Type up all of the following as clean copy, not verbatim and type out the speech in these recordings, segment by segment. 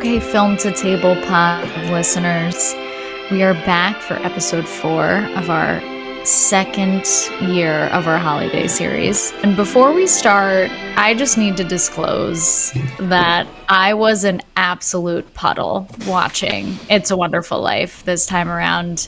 Okay, Film to Table Pod listeners, we are back for episode 4 of our second year of our holiday series. And before we start, I just need to disclose that I was an absolute puddle watching It's a Wonderful Life this time around.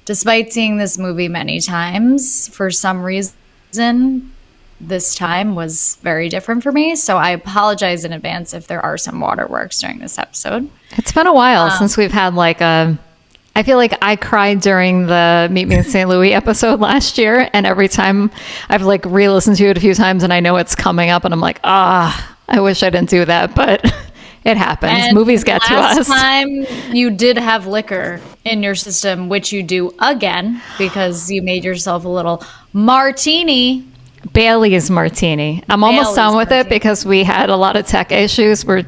Despite seeing this movie many times, for some reason, this time was very different for me. So I apologize in advance if there are some waterworks during this episode. It's been a while since we've had I feel like I cried during the Meet Me in St. Louis episode last year. And every time I've re-listened to it a few times and I know it's coming up and I'm like, I wish I didn't do that. But it happens. And movies get to us. Last time you did have liquor in your system, which you do again because you made yourself a little martini. Bailey's martini. I'm almost done with it because we had a lot of tech issues. We're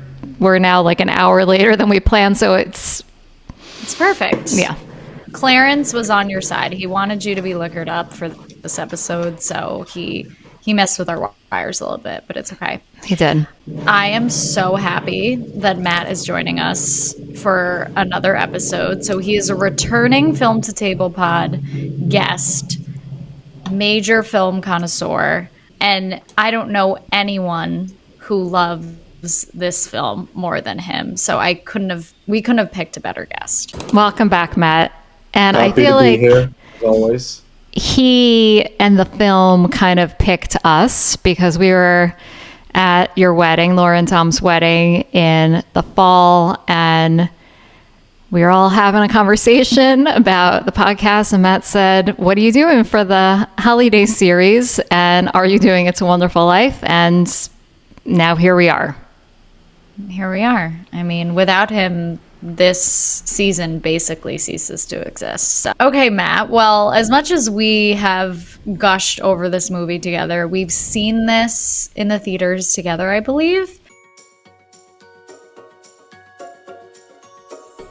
now an hour later than we planned, so it's perfect. Yeah. Clarence was on your side. He wanted you to be liquored up for this episode, so he messed with our wires a little bit, but it's okay. He did. I am so happy that Matt is joining us for another episode. So he is a returning Film to Table Pod guest, major film connoisseur, and I don't know anyone who loves this film more than him. So we couldn't have picked a better guest. Welcome back, Matt. And Happy I feel to be like here, as always. He and the film kind of picked us because we were at your wedding, Laura and Tom's wedding in the fall, and we were all having a conversation about the podcast, and Matt said, what are you doing for the holiday series? And are you doing It's a Wonderful Life? And now here we are. Here we are. I mean, without him, this season basically ceases to exist. So, okay, Matt. Well, as much as we have gushed over this movie together, we've seen this in the theaters together, I believe.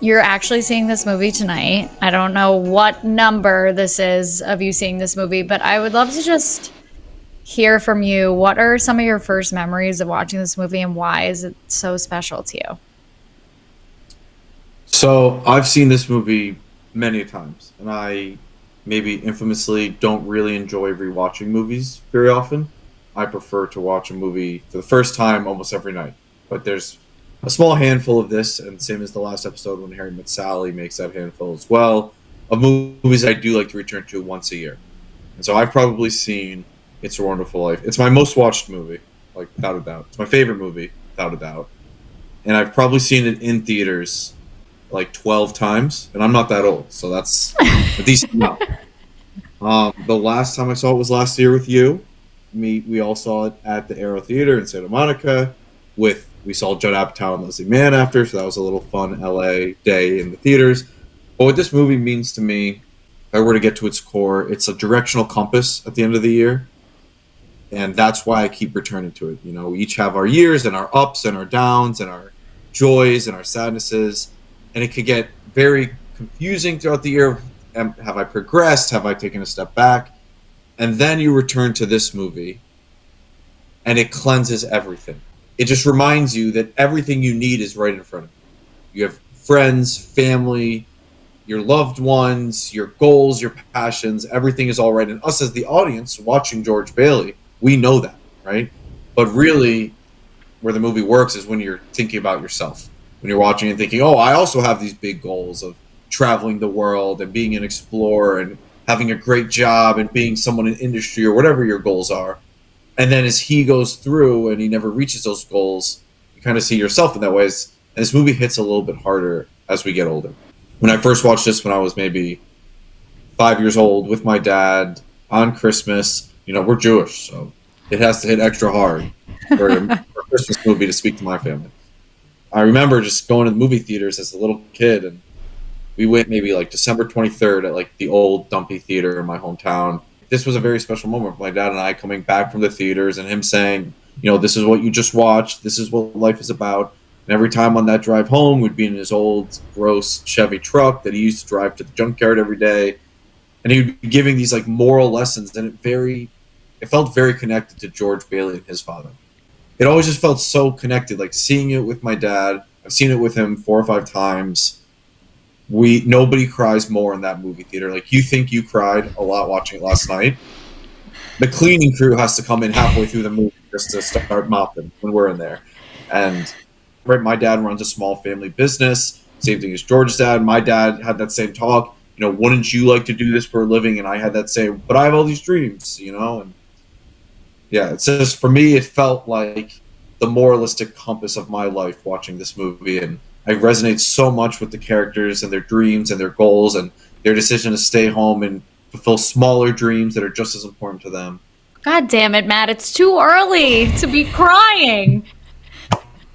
You're actually seeing this movie tonight. I don't know what number this is of you seeing this movie, but I would love to just hear from you. What are some of your first memories of watching this movie, and why is it so special to you? So I've seen this movie many times, and I maybe infamously don't really enjoy rewatching movies very often. I prefer to watch a movie for the first time almost every night. But there's a small handful of this, and same as the last episode when Harry Met Sally makes that handful as well, of movies I do like to return to once a year. And so I've probably seen It's a Wonderful Life. It's my most watched movie, without a doubt. It's my favorite movie, without a doubt. And I've probably seen it in theaters 12 times, and I'm not that old, so that's a decent amount. The last time I saw it was last year with you. We all saw it at the Aero Theater in Santa Monica. We saw Judd Apatow and Leslie Mann after, so that was a little fun LA day in the theaters. But what this movie means to me, if I were to get to its core, it's a directional compass at the end of the year. And that's why I keep returning to it. We each have our years and our ups and our downs and our joys and our sadnesses. And it could get very confusing throughout the year. Have I progressed? Have I taken a step back? And then you return to this movie, and it cleanses everything. It just reminds you that everything you need is right in front of you. You have friends, family, your loved ones, your goals, your passions. Everything is all right. And us as the audience watching George Bailey, we know that, right? But really, where the movie works is when you're thinking about yourself. When you're watching and thinking, I also have these big goals of traveling the world and being an explorer and having a great job and being someone in industry or whatever your goals are. And then as he goes through and he never reaches those goals, you kind of see yourself in that way. And this movie hits a little bit harder as we get older. When I first watched this when I was maybe 5 years old with my dad on Christmas, we're Jewish, so it has to hit extra hard for a Christmas movie to speak to my family. I remember just going to the movie theaters as a little kid, and we went maybe December 23rd at the old Dumpy Theater in my hometown. This was a very special moment for my dad and I coming back from the theaters and him saying, this is what you just watched. This is what life is about. And every time on that drive home, we'd be in his old, gross Chevy truck that he used to drive to the junkyard every day. And he would be giving these moral lessons, and it felt very connected to George Bailey and his father. It always just felt so connected, seeing it with my dad. I've seen it with him 4 or 5 times. Nobody cries more in that movie theater. Like, you think you cried a lot watching it last night. The cleaning crew has to come in halfway through the movie just to start mopping when we're in there. And right, my dad runs a small family business. Same thing as George's dad. My dad had that same talk. Wouldn't you like to do this for a living? And I had that same, but I have all these dreams, and yeah, it's just, for me, it felt like the moralistic compass of my life watching this movie. And I resonate so much with the characters and their dreams and their goals and their decision to stay home and fulfill smaller dreams that are just as important to them. God damn it, Matt. It's too early to be crying.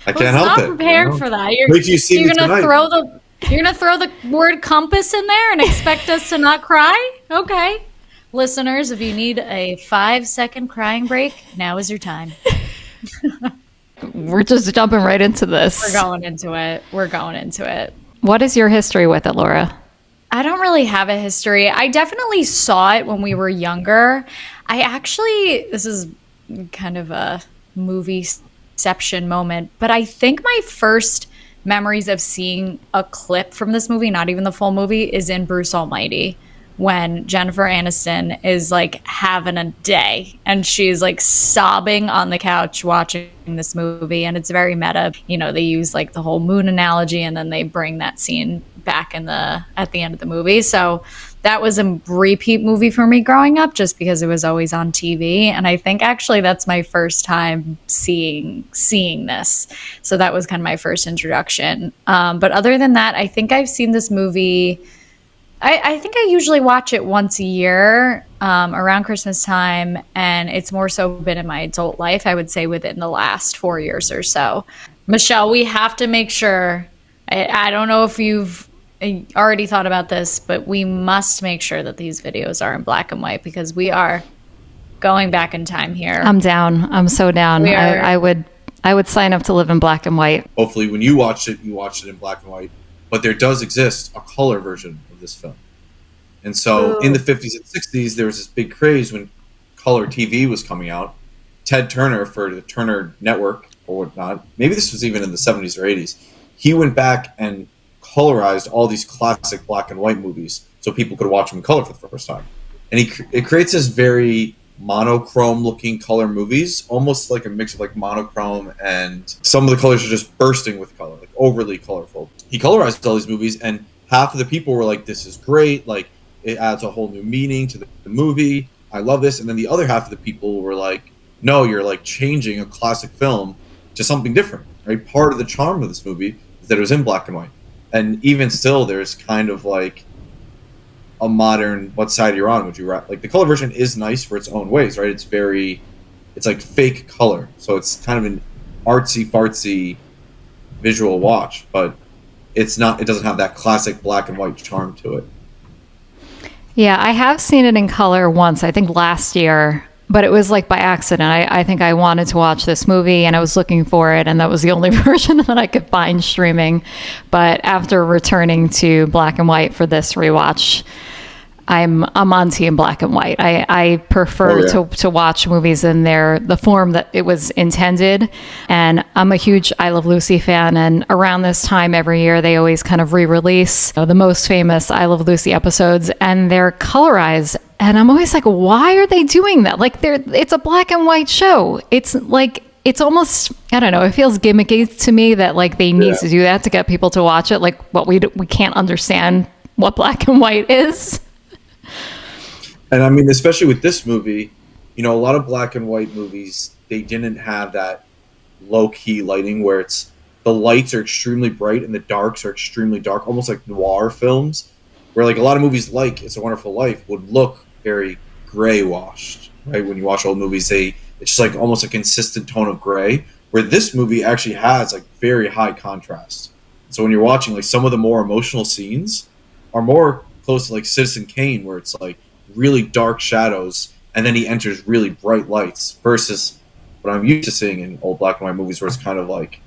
I can't help it. Not prepared for that. You're gonna throw the word compass in there and expect us to not cry? Okay. Listeners, if you need a 5-second crying break, now is your time. We're just jumping right into this. We're going into it. What is your history with it, Laura? I don't really have a history. I definitely saw it when we were younger. This is kind of a movieception moment, but I think my first memories of seeing a clip from this movie, not even the full movie, is in Bruce Almighty, when Jennifer Aniston is like having a day and she's like sobbing on the couch watching this movie, and it's very meta. They use like the whole moon analogy, and then they bring that scene back at the end of the movie. So that was a repeat movie for me growing up, just because it was always on TV. And I think actually that's my first time seeing this. So that was kind of my first introduction. But other than that, I think I've seen this movie. I think I usually watch it once a year around Christmas time, and it's more so been in my adult life, I would say, within the last 4 years or so. Michelle, we have to make sure, I don't know if you've already thought about this, but we must make sure that these videos are in black and white, because we are going back in time here. I'm down. I'm so down. I would sign up to live in black and white. Hopefully when you watch it in black and white. But there does exist a color version of this film. And so in the 50s and 60s, there was this big craze when color TV was coming out. Ted Turner, for the Turner Network or whatnot, maybe this was even in the 70s or 80s, he went back and colorized all these classic black and white movies so people could watch them in color for the first time. And it creates this very monochrome looking color movies, almost like a mix of like monochrome, and some of the colors are just bursting with color, like overly colorful. He colorized all these movies, and half of the people were like, this is great, like it adds a whole new meaning to the movie, I love this. And then the other half of the people were like, no, you're like changing a classic film to something different, right? Part of the charm of this movie is that it was in black and white. And even still, there's kind of like a modern, what side you're on, would you rather? Like, the color version is nice for its own ways, right? It's like fake color, so it's kind of an artsy fartsy visual watch, but it doesn't have that classic black and white charm to it. Yeah, I have seen it in color once, I think last year, but it was like by accident. I think I wanted to watch this movie and I was looking for it, and that was the only version that I could find streaming. But after returning to black and white for this rewatch, I'm on team black and white. I prefer to watch movies in the form that it was intended. And I'm a huge I Love Lucy fan. And around this time every year, they always kind of re-release the most famous I Love Lucy episodes, and they're colorized. And I'm always like, why are they doing that? Like, it's a black and white show. It's like, it's almost, I don't know, it feels gimmicky to me that like they need to do that to get people to watch it. Like, what we can't understand what black and white is. And I mean, especially with this movie, a lot of black and white movies, they didn't have that low-key lighting where the lights are extremely bright and the darks are extremely dark, almost like noir films, where like a lot of movies like It's a Wonderful Life would look very gray washed, right? When you watch old movies, it's just like almost a consistent tone of gray, where this movie actually has like very high contrast. So when you're watching, like, some of the more emotional scenes are more close to like Citizen Kane, where it's like really dark shadows and then he enters really bright lights, versus what I'm used to seeing in old black and white movies, where it's kind of like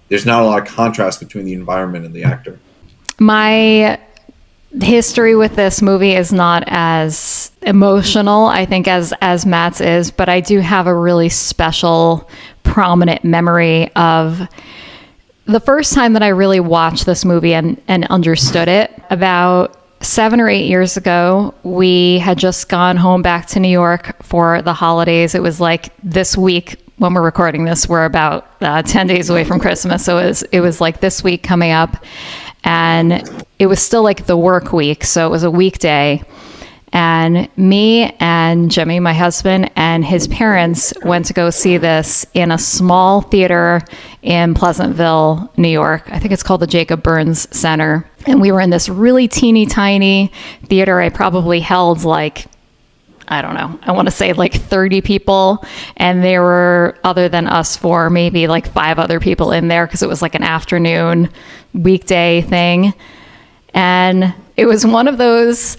there's not a lot of contrast between the environment and the actor. My history with this movie is not as emotional, I think, as Matt's is, but I do have a really special, prominent memory of the first time that I really watched this movie and understood it, about 7 or 8 years ago, we had just gone home back to New York for the holidays. It was like this week when we're recording this, we're about 10 days away from Christmas. So it was like this week coming up, and it was still like the work week. So it was a weekday. And me and Jimmy, my husband, and his parents went to go see this in a small theater in Pleasantville, New York. I think it's called the Jacob Burns Center. And we were in this really teeny tiny theater. I probably held like, I don't know, I want to say like 30 people. And there were, other than us four, maybe like 5 other people in there because it was like an afternoon weekday thing. And it was one of those,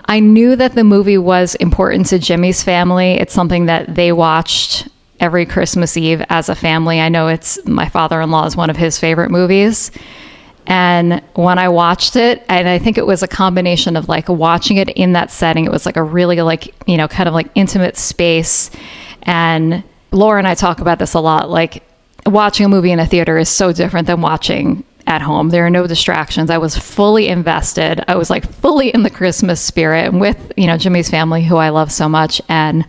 I knew that the movie was important to Jimmy's family. It's something that they watched every Christmas Eve as a family. I know it's my father-in-law is one of his favorite movies. And when I watched it, and I think it was a combination of like watching it in that setting, it was like a really like, you know, kind of like intimate space. And Laura and I talk about this a lot. Like watching a movie in a theater is so different than watching at home. There are no distractions. I was fully invested. I was like fully in the Christmas spirit with, you know, Jimmy's family, who I love so much. And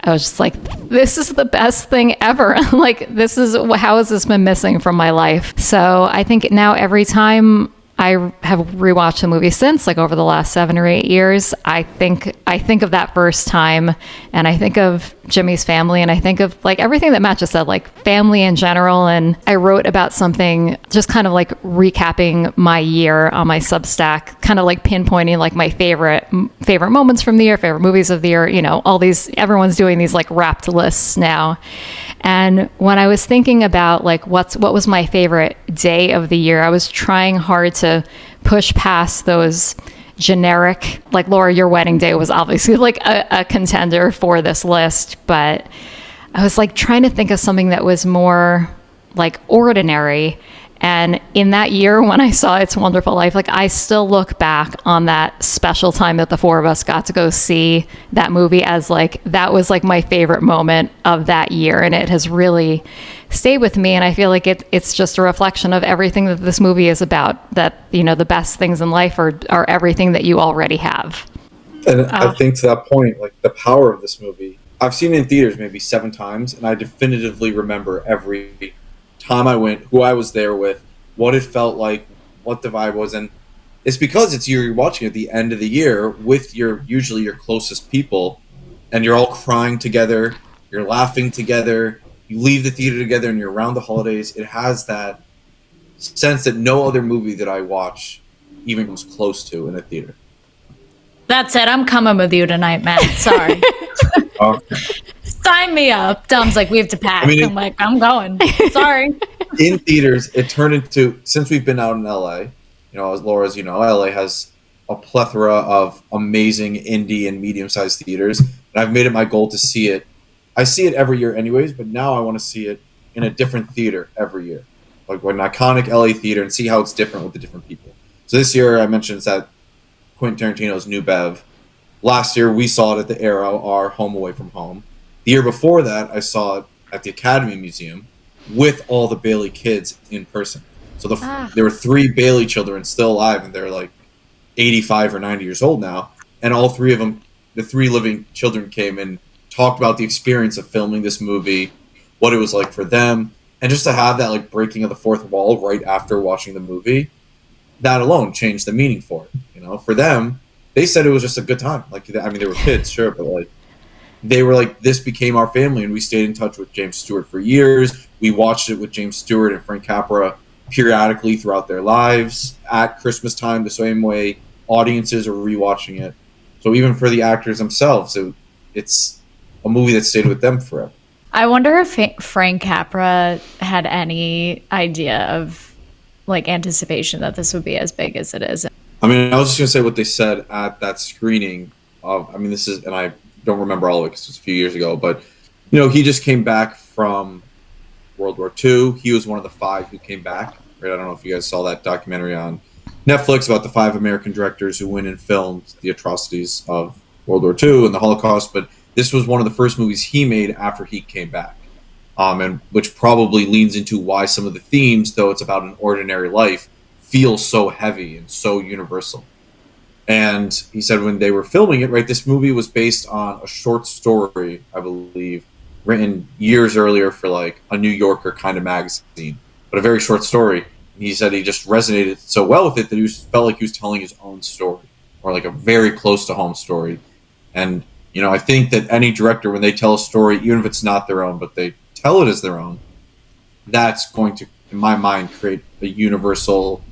I was just like, this is the best thing ever. Like, how has this been missing from my life? So I think now every time I have rewatched the movie since, like over the last 7 or 8 years, I think of that first time, and I think of Jimmy's family, and I think of like everything that Matt just said, like family in general. And I wrote about something just kind of like recapping my year on my Substack, kind of like pinpointing like my favorite moments from the year, favorite movies of the year, you know, all these, everyone's doing these like wrapped lists now. And when I was thinking about like what was my favorite day of the year, I was trying hard to push past those generic, like Laura, your wedding day was obviously like a contender for this list, but I was like trying to think of something that was more like ordinary. And in that year when I saw It's a Wonderful Life, like I still look back on that special time that the four of us got to go see that movie as like, that was like my favorite moment of that year. And it has really stayed with me. And I feel like it's just a reflection of everything that this movie is about, that, you know, the best things in life are everything that you already have. And I think to that point, like the power of this movie, I've seen it in theaters maybe 7 times, and I definitively remember every time I went, who I was there with, what it felt like, what the vibe was. And it's because you're watching at the end of the year with usually your closest people, and you're all crying together, you're laughing together, you leave the theater together, and you're around the holidays. It has that sense that no other movie that I watch even comes close to in a theater. That's it. I'm coming with you tonight, Matt. Sorry. Sign me up. Dom's like, we have to pack. I'm like, I'm going. Sorry. In theaters, it turned into, since we've been out in LA, you know, as Laura, as you know, LA has a plethora of amazing indie and medium-sized theaters, and I've made it my goal to see it. I see it every year anyways, but now I want to see it in a different theater every year, like an iconic LA theater, and see how it's different with the different people. So this year, I mentioned it's at Quentin Tarantino's New Bev. Last year, we saw it at the Arrow, our home away from home. The year before that, I saw it at the Academy Museum with all the Bailey kids in person. So there were 3 Bailey children still alive, and they're like 85 or 90 years old now. And all 3 of them, the 3 living children, came and talked about the experience of filming this movie, what it was like for them. And just to have that like breaking of the fourth wall right after watching the movie, that alone changed the meaning for it. You know, for them, they said it was just a good time. Like, I mean, they were kids, sure, but like, they were like, this became our family, and we stayed in touch with James Stewart for years. We watched it with James Stewart and Frank Capra periodically throughout their lives. At Christmas time, the same way audiences are rewatching it. So even for the actors themselves, it's a movie that stayed with them forever. I wonder if Frank Capra had any idea of like anticipation that this would be as big as it is. I mean, I was just going to say what they said at that screening of, I mean, this is, and I don't remember all of it because it was a few years ago, but, you know, he just came back from World War II. He was one of the 5 who came back, right? I don't know if you guys saw that documentary on Netflix about the 5 American directors who went and filmed the atrocities of World War II and the Holocaust, but this was one of the first movies he made after he came back. and which probably leans into why some of the themes, though it's about an ordinary life, feel so heavy and so universal. And he said when they were filming it, right, this movie was based on a short story, I believe, written years earlier for like a New Yorker kind of magazine, but a very short story. He said he just resonated so well with it that felt like he was telling his own story, or like a very close to home story. And I think that any director, when they tell a story, even if it's not their own, but they tell it as their own, that's going to, in my mind, create a universal,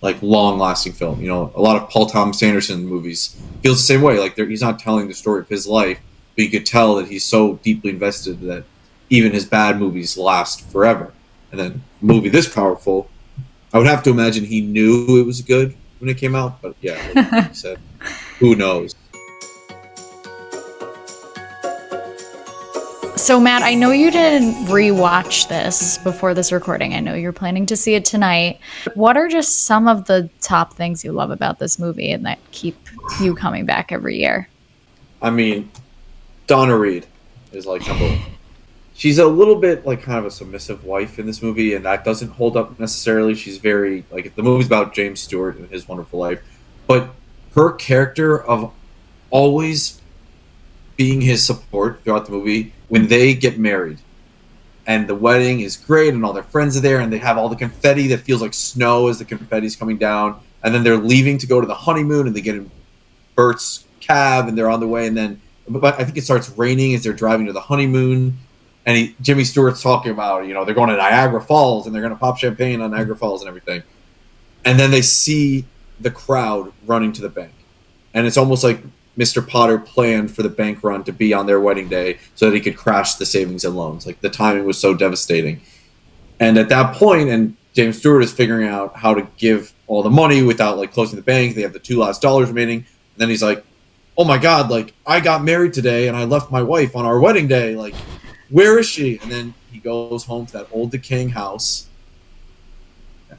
like long-lasting film. A lot of Paul Thomas Anderson movies feels the same way. Like he's not telling the story of his life, but you could tell that he's so deeply invested that even his bad movies last forever. And then a movie this powerful, I would have to imagine he knew it was good when it came out. But yeah, like you said, who knows? So, Matt, I know you didn't rewatch this before this recording. I know you're planning to see it tonight. What are just some of the top things you love about this movie and that keep you coming back every year? I mean, Donna Reed is like number one. She's a little bit like kind of a submissive wife in this movie, and that doesn't hold up necessarily. She's very like the movie's about James Stewart and his wonderful life, but her character of always being his support throughout the movie when they get married and the wedding is great and all their friends are there and they have all the confetti that feels like snow as the confetti's coming down, and then they're leaving to go to the honeymoon and they get in Bert's cab and they're on the way, and then but I think it starts raining as they're driving to the honeymoon, and Jimmy Stewart's talking about they're going to Niagara Falls and they're going to pop champagne on Niagara Falls and everything, and then they see the crowd running to the bank, and it's almost like Mr. Potter planned for the bank run to be on their wedding day so that he could crash the savings and loans. Like the timing was so devastating. And at that point, and James Stewart is figuring out how to give all the money without like closing the bank. They have the $2 last remaining. And then he's like, oh my God, like I got married today and I left my wife on our wedding day. Like, where is she? And then he goes home to that old decaying house.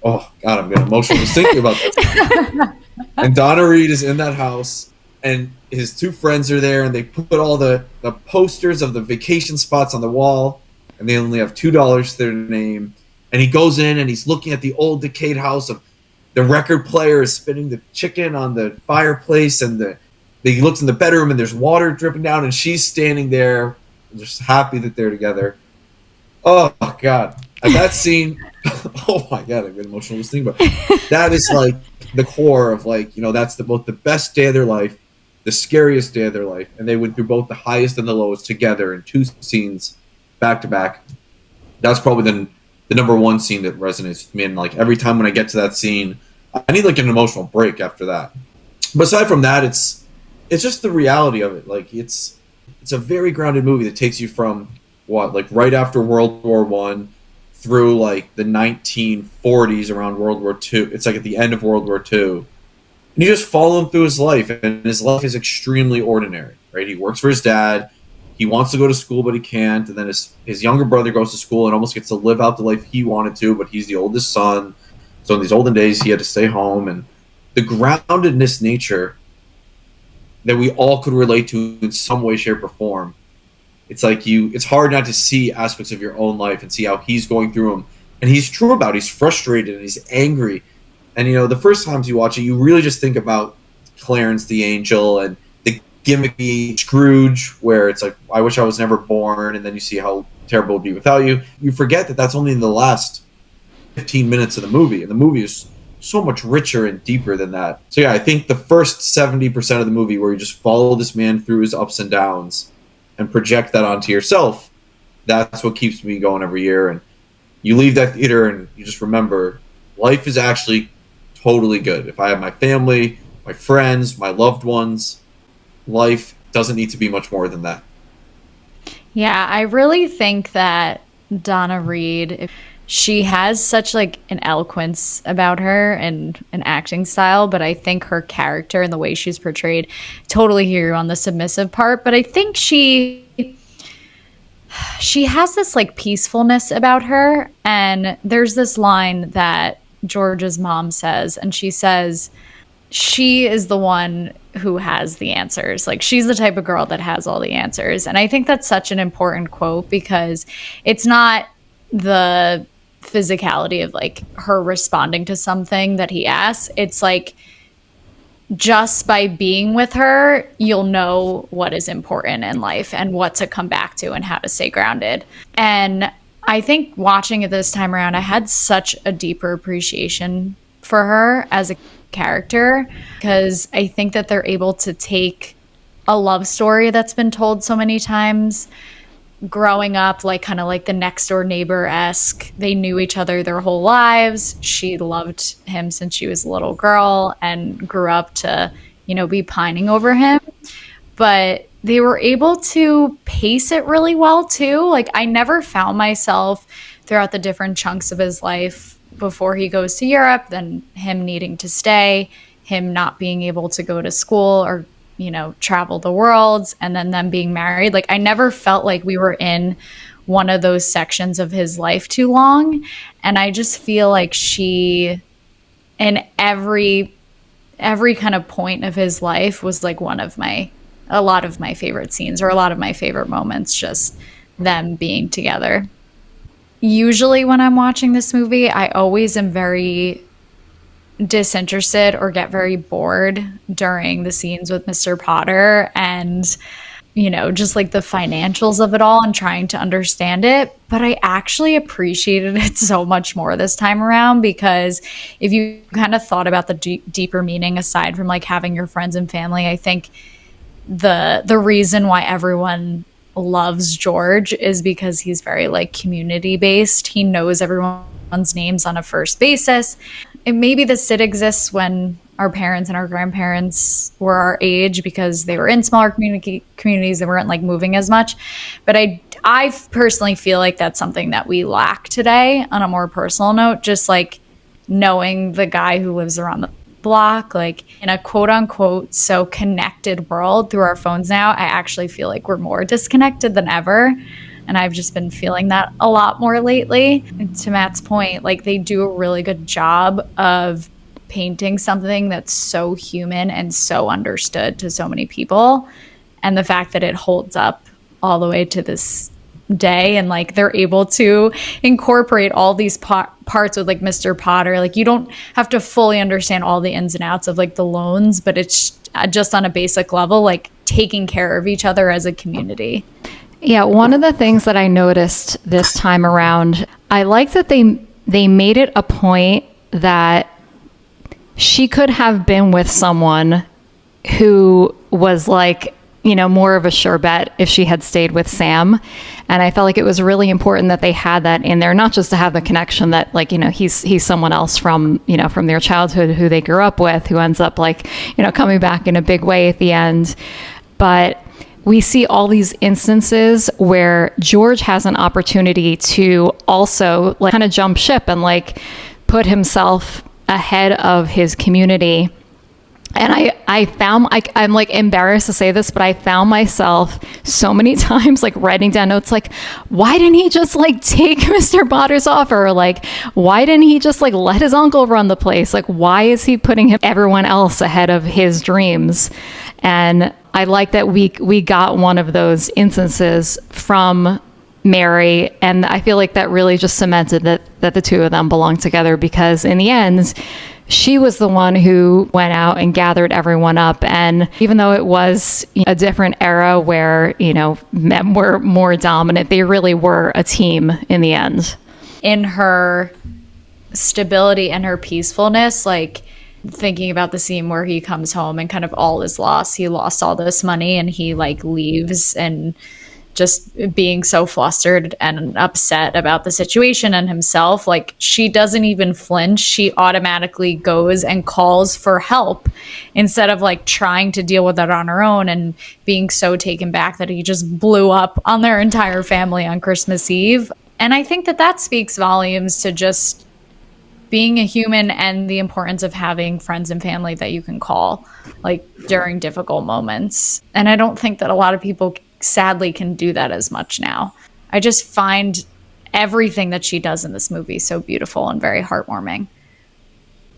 Oh God, I'm getting emotional just thinking about this. And Donna Reed is in that house, and his two friends are there, and they put all the posters of the vacation spots on the wall, and they only have $2 to their name. And he goes in and he's looking at the old decayed house of the record player is spinning the chicken on the fireplace, and he looks in the bedroom and there's water dripping down, and she's standing there just happy that they're together. Oh God. And that scene, oh my God, I'm getting emotional listening, but that is like the core of like, that's both the best day of their life, the scariest day of their life, and they went through both the highest and the lowest together in two scenes back to back. That's probably the number one scene that resonates with me, and like every time when I get to that scene, I need like an emotional break after that. But aside from that, it's just the reality of it. Like it's a very grounded movie that takes you from like right after World War One through like the 1940s around World War Two. It's like at the end of World War Two. And you just follow him through his life, and his life is extremely ordinary, right? He works for his dad. He wants to go to school, but he can't. And then his younger brother goes to school and almost gets to live out the life he wanted to, but he's the oldest son. So in these olden days, he had to stay home. And the groundedness nature that we all could relate to in some way, shape, or form. It's like it's hard not to see aspects of your own life and see how he's going through them. And he's true about it. He's frustrated and he's angry. And, the first times you watch it, you really just think about Clarence the Angel and the gimmicky Scrooge, where it's like, I wish I was never born. And then you see how terrible it would be without you. You forget that that's only in the last 15 minutes of the movie. And the movie is so much richer and deeper than that. So, yeah, I think the first 70% of the movie where you just follow this man through his ups and downs and project that onto yourself, that's what keeps me going every year. And you leave that theater and you just remember life is actually totally good. If I have my family, my friends, my loved ones, life doesn't need to be much more than that. Yeah, I really think that Donna Reed, she has such like an eloquence about her and an acting style, but I think her character and the way she's portrayed, totally hear you on the submissive part, but I think she has this like peacefulness about her. And there's this line that George's mom says, and she says, she is the one who has the answers. Like, she's the type of girl that has all the answers. And I think that's such an important quote because it's not the physicality of like her responding to something that he asks. It's like, just by being with her, you'll know what is important in life and what to come back to and how to stay grounded. And I think watching it this time around, I had such a deeper appreciation for her as a character because I think that they're able to take a love story that's been told so many times growing up, like kind of like the next door neighbor-esque. They knew each other their whole lives. She loved him since she was a little girl and grew up to, be pining over him. But they were able to pace it really well too. Like, I never found myself throughout the different chunks of his life before he goes to Europe, then him needing to stay, him not being able to go to school or travel the world, and then them being married. Like, I never felt like we were in one of those sections of his life too long. And I just feel like she, in every kind of point of his life, was like a lot of my favorite scenes or a lot of my favorite moments, just them being together. Usually when I'm watching this movie, I always am very disinterested or get very bored during the scenes with Mr. Potter and just like the financials of it all and trying to understand it. But I actually appreciated it so much more this time around because if you kind of thought about the deeper meaning aside from like having your friends and family, I think the reason why everyone loves George is because he's very like community based. He knows everyone's names on a first basis. And maybe the Sid exists when our parents and our grandparents were our age because they were in smaller communities. They weren't like moving as much. But I personally feel like that's something that we lack today on a more personal note, just like knowing the guy who lives around the block, like in a quote unquote so connected world through our phones now. I actually feel like we're more disconnected than ever. And I've just been feeling that a lot more lately. And to Matt's point, like they do a really good job of painting something that's so human and so understood to so many people. And the fact that it holds up all the way to this day, and like they're able to incorporate all these parts with like Mr. Potter. Like you don't have to fully understand all the ins and outs of like the loans, but it's just on a basic level, like taking care of each other as a community. Yeah, one of the things that I noticed this time around, I like that they made it a point that she could have been with someone who was like, you know, more of a sure bet if she had stayed with Sam. And I felt like it was really important that they had that in there, not just to have the connection that like, you know, he's someone else from, you know, from their childhood who they grew up with, who ends up like, you know, coming back in a big way at the end. But we see all these instances where George has an opportunity to also like kind of jump ship and like put himself ahead of his community. And I found, I'm like embarrassed to say this, but I found myself so many times like writing down notes like, why didn't he just like take Mr. Potter's offer? Or like, why didn't he just like let his uncle run the place? Like, why is he putting everyone else ahead of his dreams? And I like that we got one of those instances from Mary, and I feel like that really just cemented that the two of them belong together, because in the end, she was the one who went out and gathered everyone up. And even though it was a different era where, you know, men were more dominant, they really were a team in the end. In her stability and her peacefulness, like thinking about the scene where he comes home and kind of all is lost. He lost all this money and he like leaves, and just being so flustered and upset about the situation and himself. Like, she doesn't even flinch. She automatically goes and calls for help instead of like trying to deal with it on her own and being so taken back that he just blew up on their entire family on Christmas Eve. And I think that speaks volumes to just being a human and the importance of having friends and family that you can call like during difficult moments. And I don't think that a lot of people sadly can do that as much now. I just find everything that she does in this movie so beautiful and very heartwarming.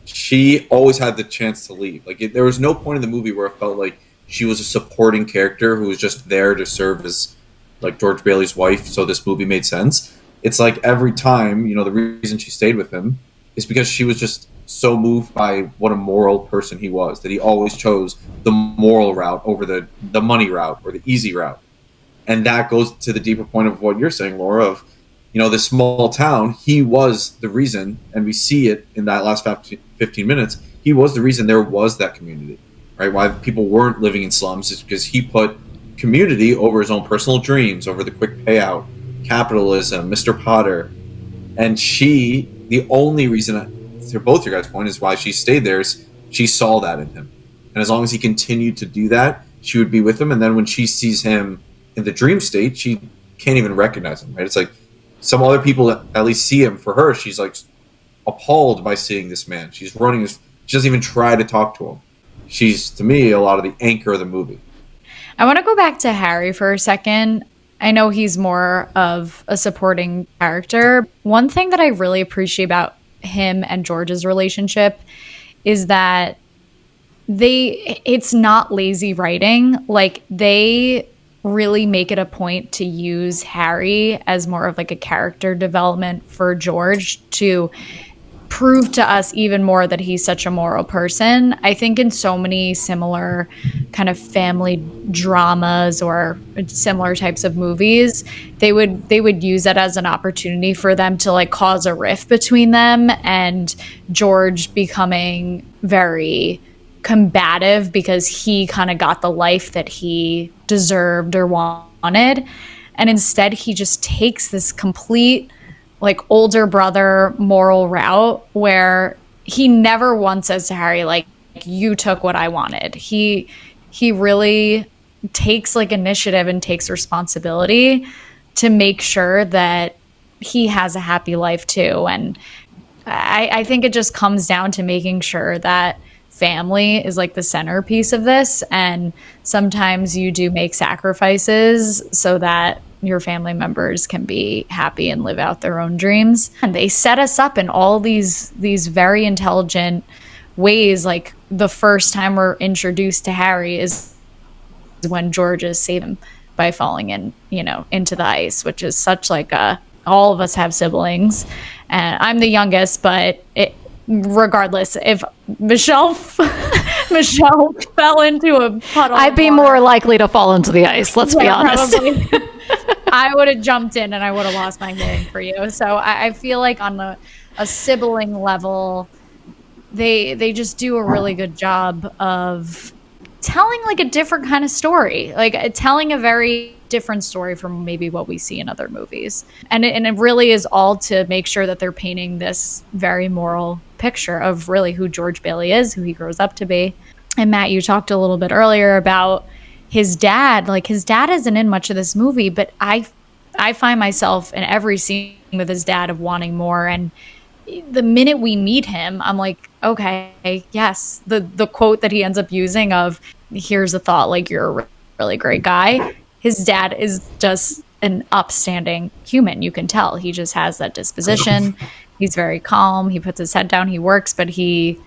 she always had the chance to leave. Like there was no point in the movie where it felt like she was a supporting character who was just there to serve as like George Bailey's wife, so this movie made sense. It's like every time, the reason she stayed with him is because she was just so moved by what a moral person he was, that he always chose the moral route over the money route or the easy route. And that goes to the deeper point of what you're saying, Laura, of this small town. He was the reason, and we see it in that last 15 minutes, he was the reason there was that community, right? Why people weren't living in slums is because he put community over his own personal dreams, over the quick payout, capitalism, Mr. Potter. And the only reason, to both your guys' point, is why she stayed there is she saw that in him. And as long as he continued to do that, she would be with him. And then when she sees him in the dream state, she can't even recognize him, right? It's like some other people that at least see him. For her, she's like appalled by seeing this man. She's running she doesn't even try to talk to him. She's, to me, a lot of the anchor of the movie. I want to go back to Harry for a second. I know he's more of a supporting character. One thing that I really appreciate about him and George's relationship is that it's not lazy writing. Like, they really make it a point to use Harry as more of like a character development for George, to prove to us even more that he's such a moral person. I think in so many similar kind of family dramas or similar types of movies, they would use that as an opportunity for them to like cause a rift between them, and George becoming very combative because he kind of got the life that he deserved or wanted. And instead he just takes this complete like older brother moral route where he never once says to Harry, like, you took what I wanted. He really takes like initiative and takes responsibility to make sure that he has a happy life too. And I think it just comes down to making sure that family is like the centerpiece of this. And sometimes you do make sacrifices so that your family members can be happy and live out their own dreams. And they set us up in all these very intelligent ways. Like the first time we're introduced to Harry is when George is saving by falling into the ice, which is such like all of us have siblings, and I'm the youngest, but regardless, if Michelle fell into a puddle, I'd be more likely to fall into the ice. Let's be honest. I would have jumped in and I would have lost my hearing for you. So I feel like on a sibling level, they just do a really good job of telling like a different kind of story, like telling a very different story from maybe what we see in other movies. And it really is all to make sure that they're painting this very moral picture of really who George Bailey is, who he grows up to be. And Matt, you talked a little bit earlier about his dad. Like, his dad isn't in much of this movie, but I find myself in every scene with his dad of wanting more. And the minute we meet him, I'm like, okay, yes. The quote that he ends up using of, here's a thought, like, you're a really great guy. His dad is just an upstanding human. You can tell he just has that disposition. He's very calm. He puts his head down. He works, but he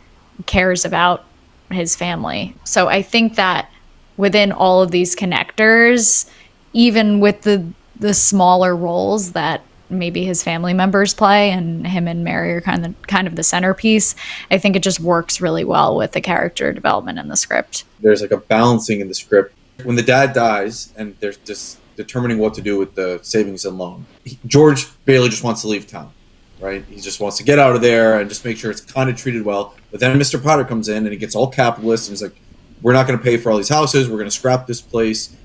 cares about his family. So I think that within all of these connectors, even with the smaller roles that maybe his family members play, and him and Mary are kind of the centerpiece, I think it just works really well with the character development in the script. There's like a balancing in the script. When the dad dies and there's just determining what to do with the savings and loan, George Bailey just wants to leave town, right? He just wants to get out of there and just make sure it's kind of treated well. But then Mr. Potter comes in and he gets all capitalist and he's like, we're not going to pay for all these houses. We're going to scrap this place.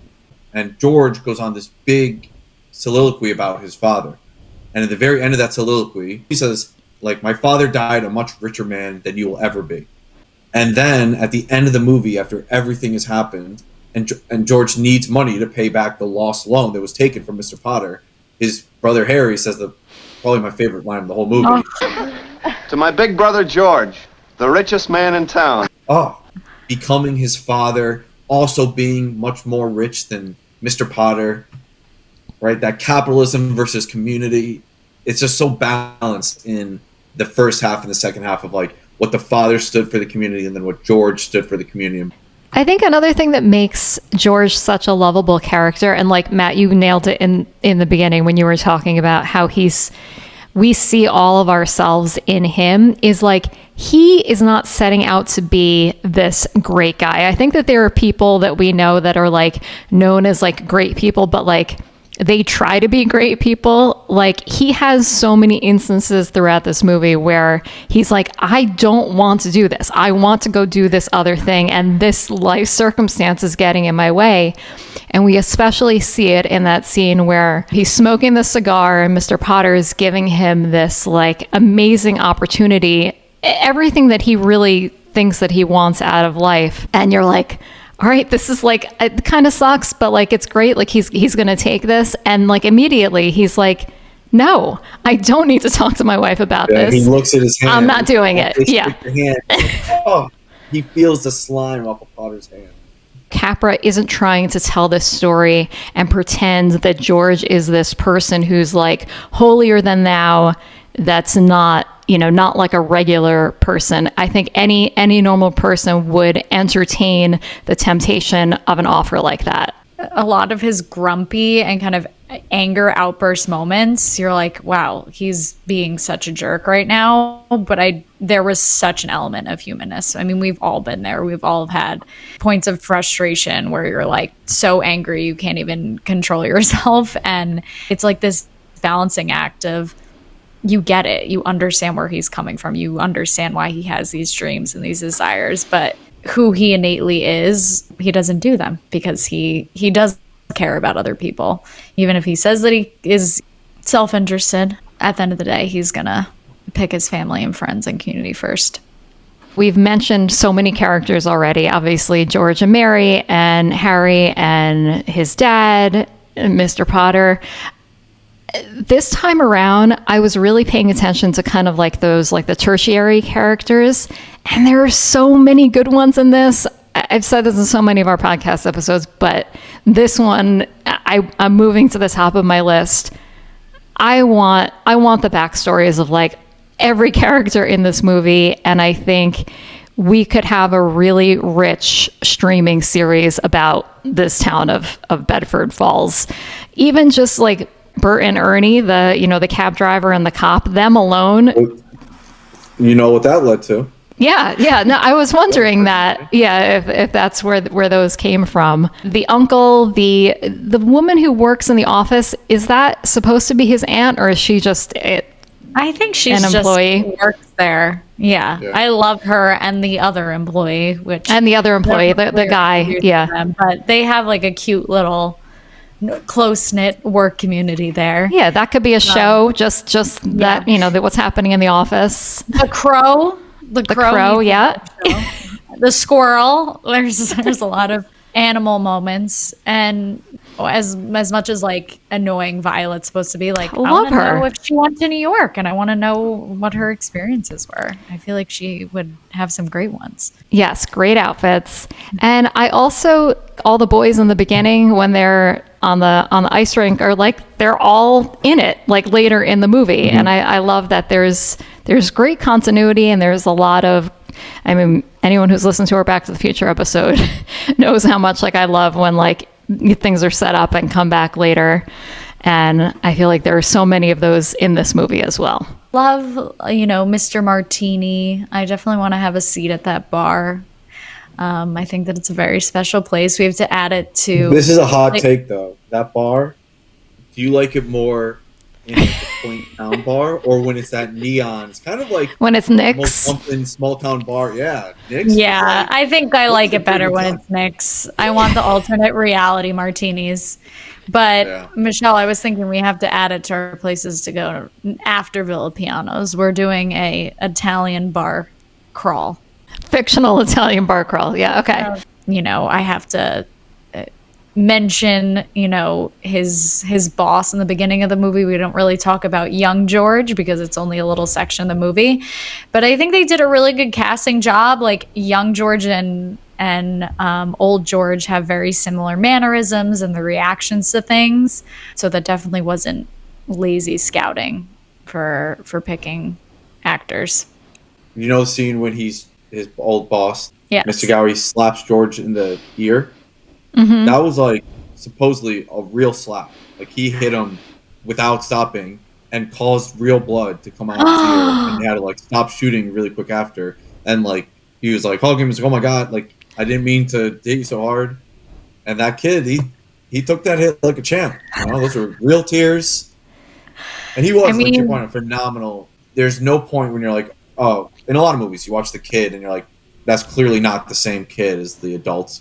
And George goes on this big soliloquy about his father. And at the very end of that soliloquy, he says, like, my father died a much richer man than you will ever be. And then at the end of the movie, after everything has happened, and George needs money to pay back the lost loan that was taken from Mr. Potter, his brother Harry says probably my favorite line of the whole movie. To my big brother George, the richest man in town. Becoming his father, also being much more rich than Mr. Potter, right? That capitalism versus community. It's just so balanced in the first half and the second half of like what the father stood for the community and then what George stood for the community. I think another thing that makes George such a lovable character, and like Matt, you nailed it in the beginning when you were talking about how we see all of ourselves in him, is like he is not setting out to be this great guy. I think that there are people that we know that are like known as like great people, but like they try to be great people. Like he has so many instances throughout this movie where he's like, I don't want to do this. I want to go do this other thing. And this life circumstance is getting in my way. And we especially see it in that scene where he's smoking the cigar and Mr. Potter is giving him this like amazing opportunity, everything that he really thinks that he wants out of life. And you're like, all right, this is like, it kind of sucks, but like, it's great. Like he's going to take this. And like immediately he's like, no, I don't need to talk to my wife about this. He looks at his hand. I'm not doing it. Yeah. Oh, he feels the slime off of Potter's hand. Capra isn't trying to tell this story and pretend that George is this person who's like holier than thou. That's not, not like a regular person. I think any normal person would entertain the temptation of an offer like that. A lot of his grumpy and kind of anger outburst moments, you're like, wow, he's being such a jerk right now. But there was such an element of humanness. I mean, we've all been there. We've all had points of frustration where you're like so angry you can't even control yourself. And it's like this balancing act of, you get it. You understand where he's coming from. You understand why he has these dreams and these desires. But who he innately is, he doesn't do them because he does care about other people. Even if he says that he is self-interested, at the end of the day, he's going to pick his family and friends and community first. We've mentioned so many characters already. Obviously, George and Mary and Harry and his dad, and Mr. Potter. This time around, I was really paying attention to kind of like those, like the tertiary characters. And there are so many good ones in this. I've said this in so many of our podcast episodes, but this one, I'm moving to the top of my list. I want the backstories of like every character in this movie. And I think we could have a really rich streaming series about this town of Bedford Falls. Even just like Bert and Ernie, the cab driver and the cop, them alone. You know what that led to? Yeah. No, I was wondering that. Yeah, if that's where those came from. The uncle, the woman who works in the office, is that supposed to be his aunt, or is she just I think she's an employee? Just works there. Yeah. I love her and the other employee, the guy. Yeah, them, but they have like a cute little close-knit work community there. Yeah, that could be a show. Just that, what's happening in the office. The crow. The crow, yeah. The squirrel. There's a lot of animal moments, and as much as like annoying Violet's supposed to be, like I want to know if she went to New York, and I want to know what her experiences were. I feel like she would have some great ones. Yes, great outfits. And I also, all the boys in the beginning when they're on the ice rink are like, they're all in it like later in the movie. Mm-hmm. And I love that there's great continuity, and there's a lot of, I mean, anyone who's listened to our Back to the Future episode knows how much like I love when like things are set up and come back later. And I feel like there are so many of those in this movie as well. Love, Mr. Martini. I definitely want to have a seat at that bar. I think that it's a very special place. We have to add it to... This is a hot take, though. That bar, do you like it more in like a quaint town bar, or when it's that neon? It's kind of like... When it's Nick's? Something small town bar. Yeah, Nick's. Yeah, I think I like it better when it's Nick's. I want the alternate reality martinis. But, Michelle, I was thinking we have to add it to our places to go after Villa Pianos. We're doing a Italian bar crawl. Fictional Italian bar crawl. Yeah, okay. I have to mention, his boss in the beginning of the movie. We don't really talk about young George because it's only a little section of the movie. But I think they did a really good casting job. Like, young George and old George have very similar mannerisms and the reactions to things. So that definitely wasn't lazy scouting for picking actors. You know the scene when his old boss, Yes. Mr. Gowie, slaps George in the ear? Mm-hmm. That was like supposedly a real slap. Like he hit him without stopping and caused real blood to come out of his ear, and they had to like stop shooting really quick after. And like he was like hugging him, he's like, "Oh my god, like I didn't mean to hit you so hard." And that kid, he took that hit like a champ. You know, those were real tears. And he I was, like to your mean, point, phenomenal. There's no point when you're like, oh, in a lot of movies, you watch the kid and you're like, that's clearly not the same kid as the adult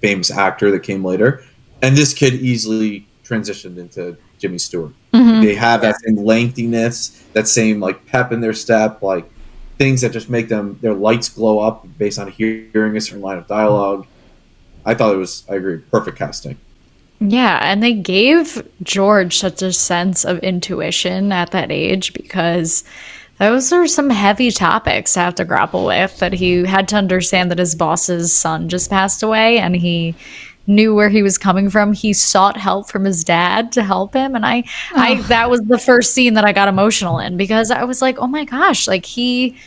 famous actor that came later. And this kid easily transitioned into Jimmy Stewart. Mm-hmm. They have that same lengthiness, that same like pep in their step, like things that just make their lights glow up based on hearing a certain line of dialogue. I thought it was, I agree, perfect casting. yeah, and they gave George such a sense of intuition at that age because those are some heavy topics to have to grapple with. That he had to understand that his boss's son just passed away and he knew where he was coming from. He sought help from his dad to help him. And I that was the first scene that I got emotional in because I was like, oh my gosh, like he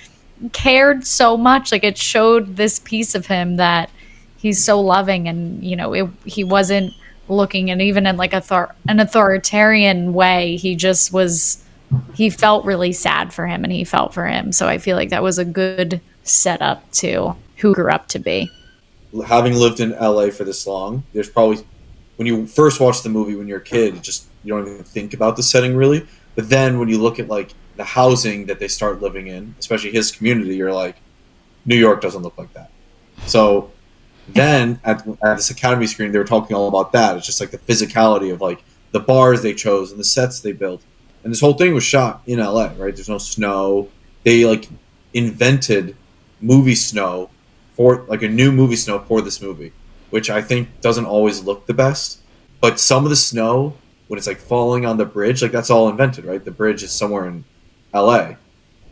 cared so much. Like it showed this piece of him that he's so loving and he wasn't looking and even in like an authoritarian way. He just was he felt really sad for him and he felt for him. So I feel like that was a good setup to who grew up to be. Having lived in LA for this long, there's probably when you first watch the movie when you're a kid, you don't even think about the setting really. But then when you look at like the housing that they start living in, especially his community, you're like, New York doesn't look like that. So then at this Academy screening, they were talking all about that. It's just like the physicality of like the bars they chose and the sets they built, and this whole thing was shot in LA. Right? There's no snow. They like invented movie snow for like a new movie snow for this movie, which I think doesn't always look the best. But some of the snow when it's like falling on the bridge, like that's all invented, right? The bridge is somewhere in LA,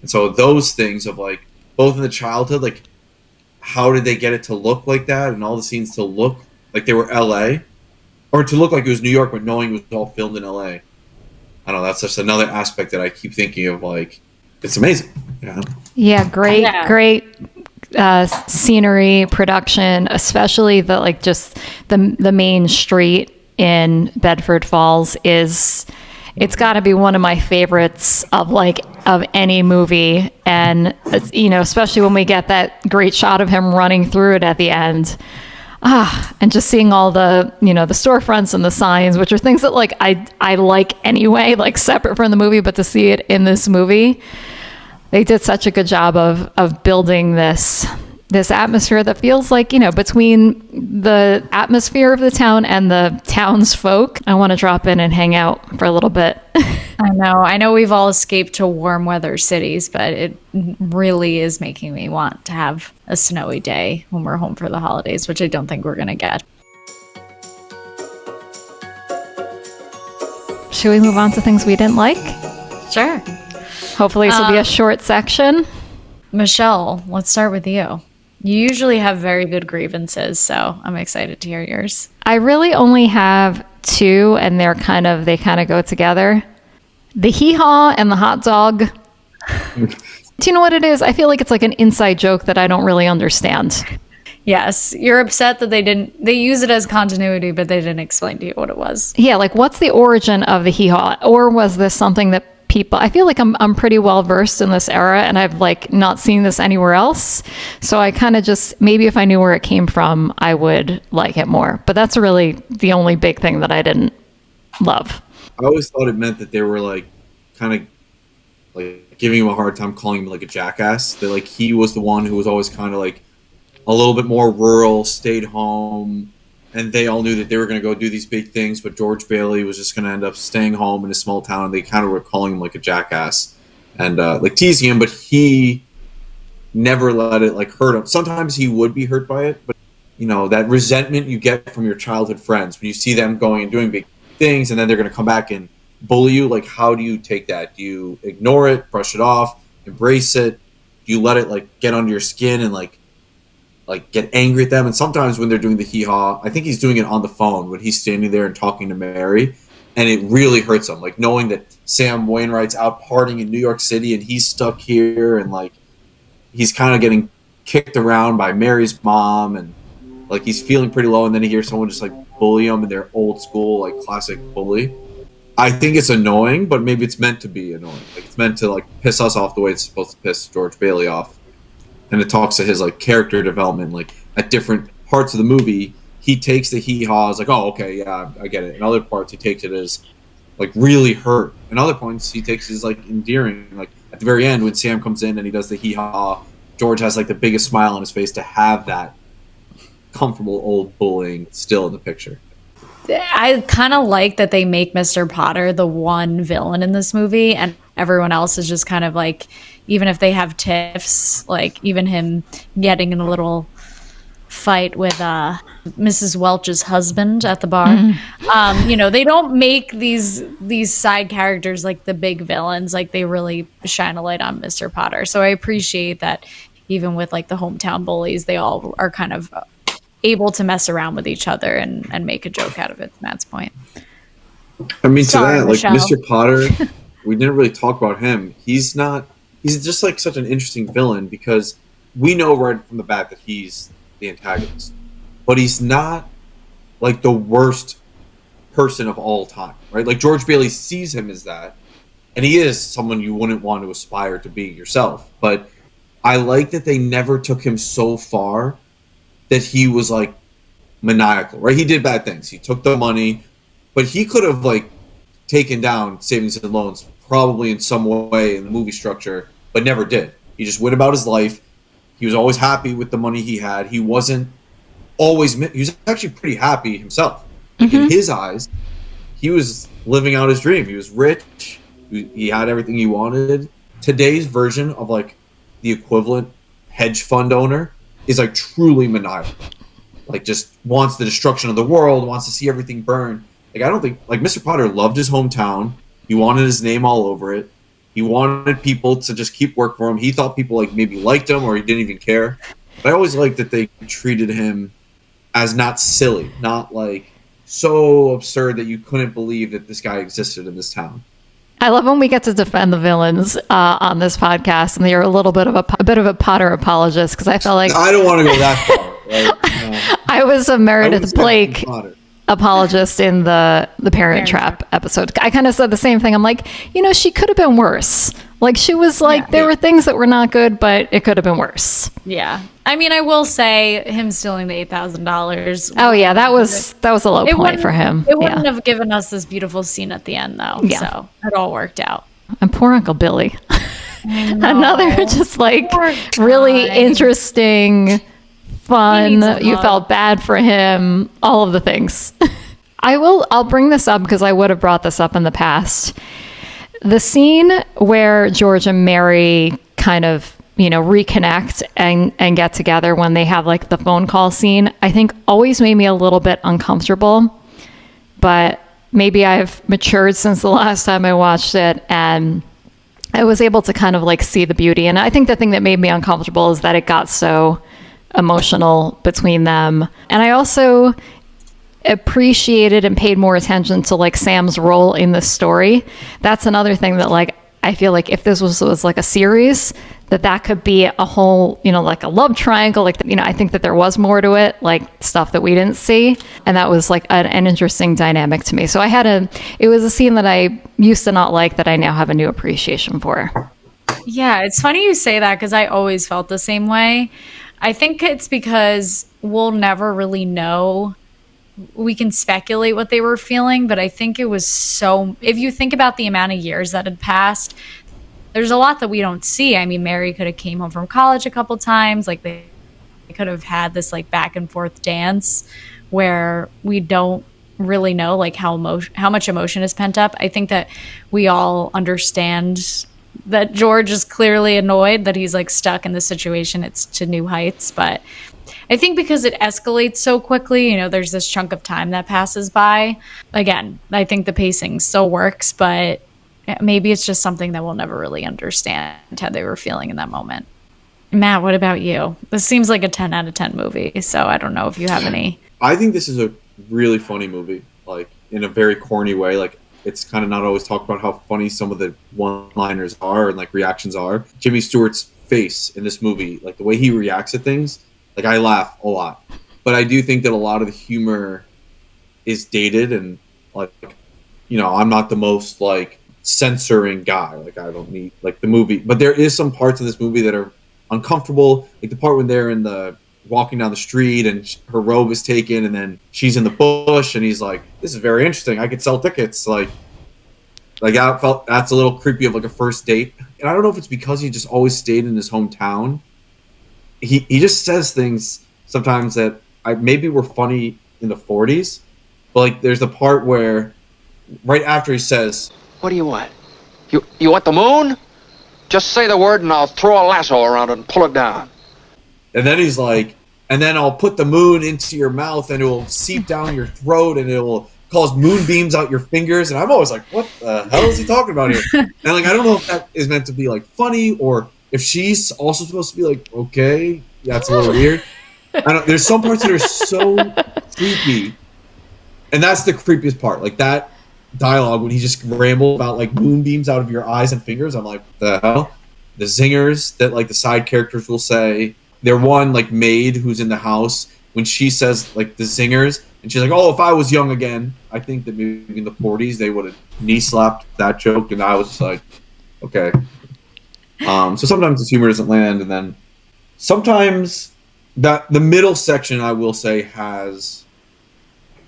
and so those things of like both in the childhood, like how did they get it to look like that and all the scenes to look like they were LA or to look like it was New York but knowing it was all filmed in LA. I don't know, that's just another aspect that I keep thinking of, like it's amazing. Yeah, great, Yeah. great scenery, production, especially the like just the main street in Bedford Falls is it's got to be one of my favorites of any movie, and especially when we get that great shot of him running through it at the end. And just seeing all the the storefronts and the signs, which are things that like I like anyway, like separate from the movie, but to see it in this movie, they did such a good job of building this atmosphere that feels like, between the atmosphere of the town and the townsfolk. I want to drop in and hang out for a little bit. I know we've all escaped to warm weather cities, but it really is making me want to have a snowy day when we're home for the holidays, which I don't think we're going to get. Should we move on to things we didn't like? Sure. Hopefully this will be a short section. Michelle, let's start with you. You usually have very good grievances, so I'm excited to hear yours. I really only have two, and they kind of go together. The hee-haw and the hot dog. Do you know what it is? I feel like it's like an inside joke that I don't really understand. Yes, you're upset that they use it as continuity, but they didn't explain to you what it was. Yeah, like what's the origin of the hee-haw? Or was this something that I feel like I'm pretty well versed in this era, and I've like not seen this anywhere else. So I kind of just, maybe if I knew where it came from, I would like it more. But that's really the only big thing that I didn't love. I always thought it meant that they were like kind of like giving him a hard time, calling him like a jackass. That like he was the one who was always kind of like a little bit more rural, stayed home, and they all knew that they were going to go do these big things, but George Bailey was just going to end up staying home in a small town, and they kind of were calling him like a jackass and like teasing him, but he never let it like hurt him. Sometimes he would be hurt by it, but that resentment you get from your childhood friends when you see them going and doing big things, and then they're going to come back and bully you. Like, how do you take that? Do you ignore it, brush it off, embrace it? Do you let it like get under your skin and like get angry at them? And sometimes when they're doing the hee-haw, I think he's doing it on the phone when he's standing there and talking to Mary, and it really hurts him, like knowing that Sam Wainwright's out partying in New York City and he's stuck here, and like he's kind of getting kicked around by Mary's mom, and like he's feeling pretty low, and then he hears someone just like bully him in their old school like classic bully. I think it's annoying, but maybe it's meant to be annoying. Like it's meant to like piss us off the way it's supposed to piss George Bailey off. And it talks to his like character development, like at different parts of the movie, he takes the hee-haws like, oh, okay, yeah, I get it. In other parts, he takes it as like really hurt. In other points, he takes it as like endearing. Like at the very end, when Sam comes in and he does the hee-haw, George has like the biggest smile on his face to have that comfortable old bullying still in the picture. I kind of like that they make Mr. Potter the one villain in this movie, and everyone else is just kind of like, even if they have tiffs, like even him getting in a little fight with Mrs. Welch's husband at the bar. You know, they don't make these side characters like the big villains. Like they really shine a light on Mr. Potter. So I appreciate that even with like the hometown bullies, they all are kind of able to mess around with each other and make a joke out of it, to Matt's point. I mean, Sorry, to that, Michelle. like Mr. Potter, we didn't really talk about him. He's just like such an interesting villain because we know right from the bat that he's the antagonist, but he's not like the worst person of all time, right? Like George Bailey sees him as that, and he is someone you wouldn't want to aspire to be yourself. But I like that they never took him so far that he was like maniacal, right? He did bad things. He took the money, but he could have like taken down savings and loans probably in some way in the movie structure, but never did. He just went about his life. He was always happy with the money he had. He wasn't always, he was actually pretty happy himself. Like in his eyes, he was living out his dream. He was rich. He had everything he wanted. Today's version of like the equivalent hedge fund owner is like truly maniacal. Like just wants the destruction of the world, wants to see everything burn. Like I don't think, like Mr. Potter loved his hometown. He wanted his name all over it. He wanted people to just keep work for him. He thought people like maybe liked him or he didn't even care. But I always liked that they treated him as not silly, not like so absurd that you couldn't believe that this guy existed in this town. I love when we get to defend the villains on this podcast, and you're a little bit of a Potter apologist because I felt like I don't want to go that far. Right? No. I was a Meredith Blake Potter. apologist in the Parent Trap episode. I kind of said the same thing. I'm like, you know, she could have been worse. Like she was like, there were things that were not good, but it could have been worse. Yeah. I mean, I will say him stealing the $8,000. Oh yeah, that was a low point for him. It wouldn't have given us this beautiful scene at the end though. Yeah. So it all worked out. And poor Uncle Billy. Another just like really interesting, fun. You felt bad for him. All of the things. I'll bring this up because I would have brought this up in the past. The scene where George and Mary kind of, you know, reconnect and get together when they have like the phone call scene, I think always made me a little bit uncomfortable, but maybe I've matured since the last time I watched it and I was able to kind of like see the beauty. And I think the thing that made me uncomfortable is that it got so emotional between them. And I also appreciated and paid more attention to like Sam's role in the story. That's another thing that like I feel like if this was like a series, that could be a whole, you know, like a love triangle. Like, you know, I think that there was more to it, like stuff that we didn't see. And that was like an interesting dynamic to me. So it was a scene that I used to not like that I now have a new appreciation for. Yeah, it's funny you say that because I always felt the same way. I think it's because we'll never really know. We can speculate what they were feeling, but I think it was so, if you think about the amount of years that had passed, there's a lot that we don't see. I mean, Mary could have came home from college a couple times. Like they could have had this like back and forth dance where we don't really know like how much emotion is pent up. I think that we all understand that George is clearly annoyed that he's like stuck in this situation. It's to new heights, but I think because it escalates so quickly, you know, there's this chunk of time that passes by. Again, I think the pacing still works, but maybe it's just something that we'll never really understand how they were feeling in that moment. Matt, what about you? This seems like a 10 out of 10 movie, so I don't know if you have any. I think this is a really funny movie, like in a very corny way. Like it's kind of not always talked about how funny some of the one-liners are and like reactions are. Jimmy Stewart's face in this movie, like the way he reacts to things, like I laugh a lot. But I do think that a lot of the humor is dated and like, I'm not the most like censoring guy. Like I don't need like the movie, but there is some parts of this movie that are uncomfortable. Like the part when they're in the walking down the street and her robe is taken and then she's in the bush and he's like, this is very interesting. I could sell tickets. Like I felt that's a little creepy of like a first date. And I don't know if it's because he just always stayed in his hometown. He just says things sometimes that maybe were funny in the 40s, but like there's the part where right after he says, "What do you want? You want the moon? Just say the word and I'll throw a lasso around it and pull it down." And then he's like, and then I'll put the moon into your mouth and it will seep down your throat and it will cause moonbeams out your fingers. And I'm always like, what the hell is he talking about here? And like, I don't know if that is meant to be like funny or if she's also supposed to be like, okay, yeah, it's a little weird. There's some parts that are so creepy. And that's the creepiest part. Like that dialogue when he just rambled about like moonbeams out of your eyes and fingers. I'm like, the hell? The zingers that like the side characters will say. Their one like maid who's in the house when she says like the zingers and she's like, oh, if I was young again, I think that maybe in the 40s they would have knee slapped that joke, and I was just like, okay. So sometimes the humor doesn't land, and then sometimes that the middle section I will say has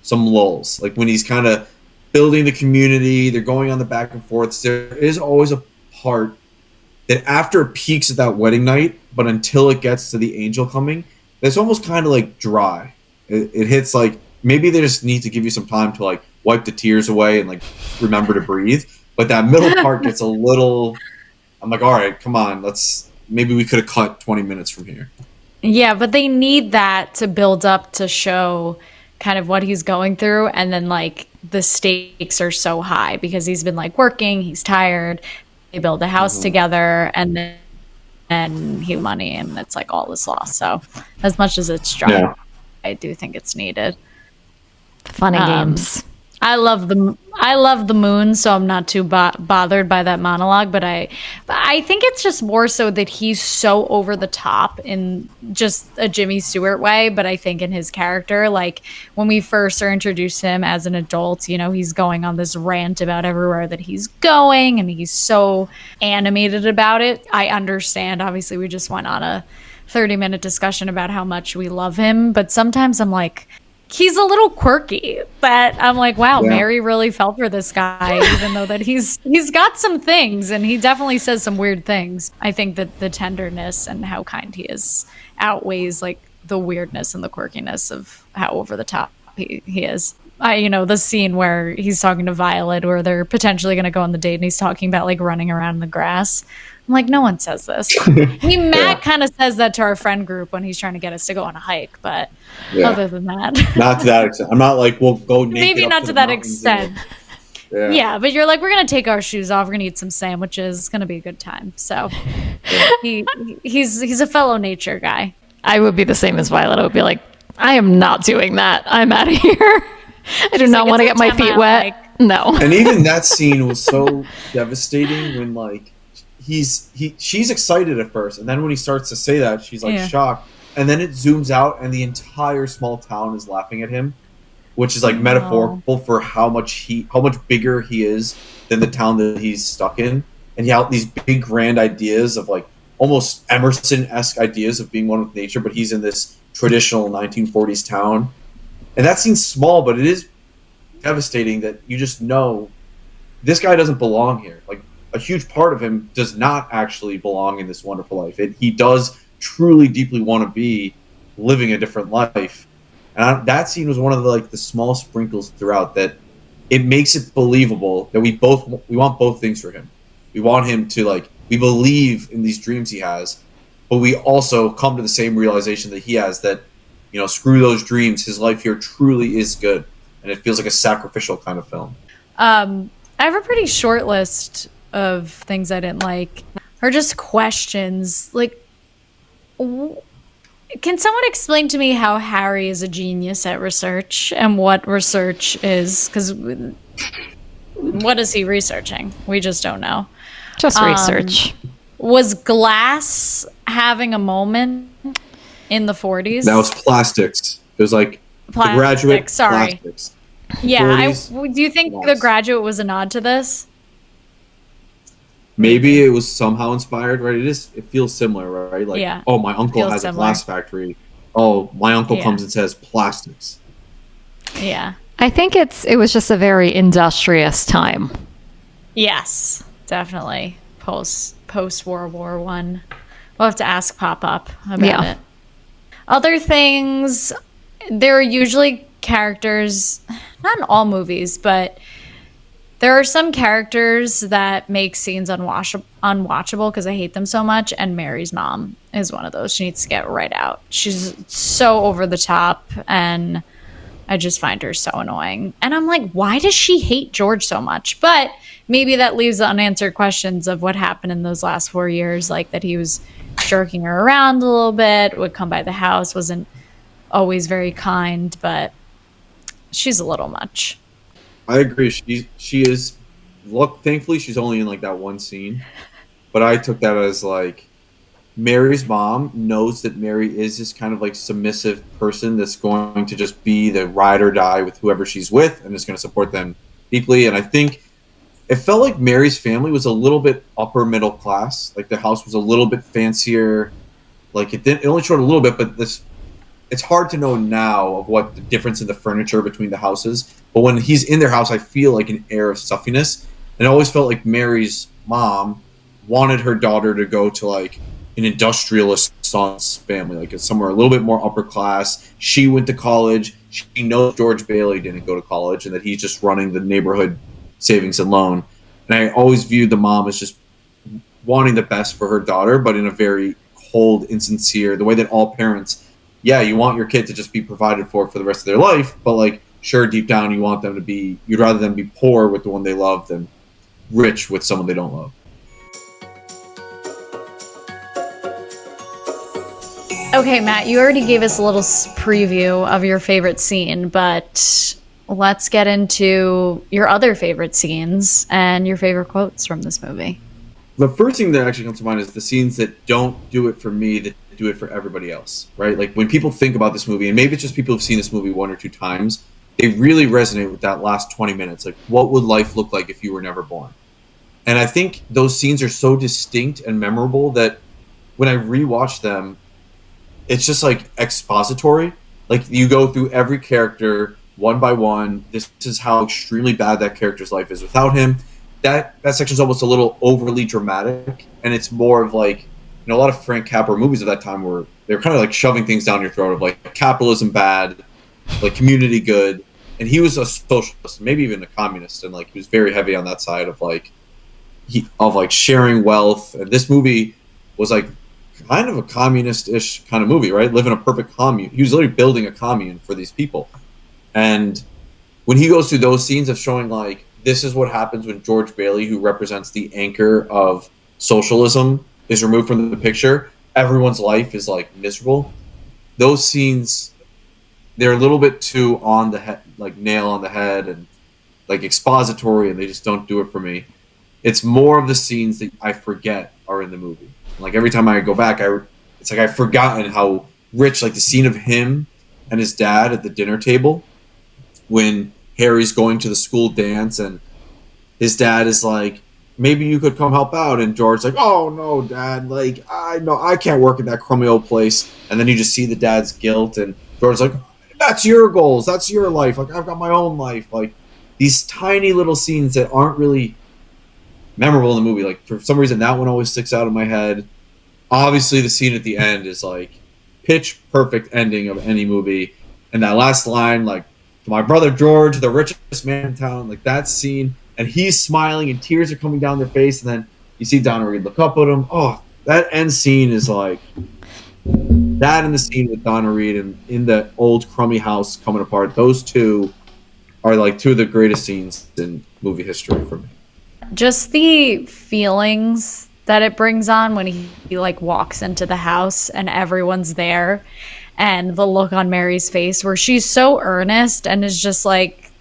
some lulls, like when he's kind of building the community, they're going on the back and forth. There is always a part that after it peaks at that wedding night, but until it gets to the angel coming, it's almost kind of like dry. It hits like maybe they just need to give you some time to like wipe the tears away and like remember to breathe. But that middle part gets a little. I'm like, all right, come on, maybe we could have cut 20 minutes from here. Yeah, but they need that to build up to show kind of what he's going through, and then like the stakes are so high because he's been like working, he's tired. They build a house together, and then he money, and it's like all is lost. So, as much as it's strong, I do think it's needed. Funny games. I love the moon, so I'm not too bothered by that monologue. But I think it's just more so that he's so over the top in just a Jimmy Stewart way. But I think in his character, like when we first are introduced to him as an adult, he's going on this rant about everywhere that he's going, and he's so animated about it. I understand. Obviously, we just went on a 30-minute discussion about how much we love him, but sometimes I'm like, he's a little quirky, that I'm like, wow, yeah. Mary really fell for this guy, even though that he's got some things, and he definitely says some weird things. I think that the tenderness and how kind he is outweighs like the weirdness and the quirkiness of how over the top he is. The scene where he's talking to Violet, where they're potentially going to go on the date, and he's talking about like running around in the grass. I'm like, no one says this. Matt kind of says that to our friend group when he's trying to get us to go on a hike, but other than that, not to that extent. I'm not like, we'll go naked. Maybe not to that extent. Yeah, but you're like, we're gonna take our shoes off. We're gonna eat some sandwiches. It's gonna be a good time. So he's a fellow nature guy. I would be the same as Violet. I would be like, I am not doing that. I'm out of here. I do not want to get my feet wet. Hike. No. And even that scene was so devastating when like. She's excited at first, and then when he starts to say that, she's like shocked, and then it zooms out and the entire small town is laughing at him, which is like metaphorical for how much bigger he is than the town that he's stuck in, and he had these big grand ideas of like almost Emerson-esque ideas of being one with nature, but he's in this traditional 1940s town, and that seems small, but it is devastating that you just know this guy doesn't belong here. Like, a huge part of him does not actually belong in this wonderful life. He does truly, deeply want to be living a different life. And that scene was one of the small sprinkles throughout that it makes it believable that we want both things for him. We want him to we believe in these dreams he has, but we also come to the same realization that he has that, screw those dreams. His life here truly is good. And it feels like a sacrificial kind of film. I have a pretty short list of things I didn't like, or just questions. Like, can someone explain to me how Harry is a genius at research and what research is? Because what is he researching? We just don't know. Just research. Was Glass having a moment in the 40s? That was Plastics. It was like The Graduate, sorry. Plastics. Yeah, 40s, do you think Glass. The Graduate was a nod to this? Maybe it was somehow inspired, right? It feels similar, right? Like, Yeah, oh, my uncle feels has a similar. glass factory. Oh, my uncle Yeah. comes and says Plastics. Yeah. I think it was just a very industrious time. Yes, definitely. Post World War One. We'll have to ask Pop Up about it. Other things, there are usually characters, not in all movies, but there are some characters that make scenes unwatchable because I hate them so much, and Mary's mom is one of those. She needs to get right out. She's so over the top, and I just find her so annoying. And I'm like, why does she hate George so much? But maybe that leaves the unanswered questions of what happened in those last 4 years, like that he was jerking her around a little bit, would come by the house, wasn't always very kind, but she's a little much. I agree. She is. Look, thankfully, she's only in like that one scene, but I took that as like Mary's mom knows that Mary is this kind of like submissive person that's going to just be the ride or die with whoever she's with and is going to support them deeply. And I think it felt like Mary's family was a little bit upper middle class. Like the house was a little bit fancier. Like it only showed a little bit, but it's hard to know now of what the difference in the furniture between the houses. But when he's in their house, I feel like an air of stuffiness. And it always felt like Mary's mom wanted her daughter to go to like an industrialist son's family, like somewhere a little bit more upper class. She went to college. She knows George Bailey didn't go to college and that he's just running the neighborhood savings and loan. And I always viewed the mom as just wanting the best for her daughter, but in a very cold, insincere, the way that all parents, yeah, you want your kid to just be provided for the rest of their life, but like, sure, deep down, you want them to be, you'd rather them be poor with the one they love than rich with someone they don't love. Okay, Matt, you already gave us a little preview of your favorite scene, but let's get into your other favorite scenes and your favorite quotes from this movie. The first thing that actually comes to mind is the scenes that don't do it for me, that do it for everybody else, right? Like when people think about this movie, and maybe it's just people who've seen this movie one or two times, they really resonate with that last 20 minutes. Like, what would life look like if you were never born? And I think those scenes are so distinct and memorable that when I rewatch them, it's just like expository. Like you go through every character one by one. This is how extremely bad that character's life is without him. That section's almost a little overly dramatic, and it's more of like, a lot of Frank Capra movies of that time were they're kind of like shoving things down your throat of like capitalism bad, like community good, and he was a socialist, maybe even a communist, and like he was very heavy on that side of like sharing wealth. And this movie was like kind of a communist-ish kind of movie, right? Living a perfect commune. He was literally building a commune for these people. And when he goes through those scenes of showing like, this is what happens when George Bailey, who represents the anchor of socialism, is removed from the picture, everyone's life is like miserable. Those scenes, they're a little bit too on the head, like nail on the head and like expository, and they just don't do it for me. It's more of the scenes that I forget are in the movie. Like every time I go back, it's like I've forgotten how rich, like the scene of him and his dad at the dinner table when Harry's going to the school dance and his dad is like, maybe you could come help out. And George's like, oh no, Dad, like I know I can't work in that crummy old place. And then you just see the dad's guilt and George's like, that's your goals, that's your life. Like I've got my own life. Like these tiny little scenes that aren't really memorable in the movie. Like for some reason that one always sticks out in my head. Obviously the scene at the end is like pitch perfect ending of any movie. And that last line, like, to my brother George, the richest man in town, like that scene, and he's smiling and tears are coming down their face, and then you see Donna Reed look up at him. Oh, that end scene is like that, and the scene with Donna Reed and in the old crummy house coming apart. Those two are like two of the greatest scenes in movie history for me. Just the feelings that it brings on when he like walks into the house and everyone's there, and the look on Mary's face where she's so earnest and is just like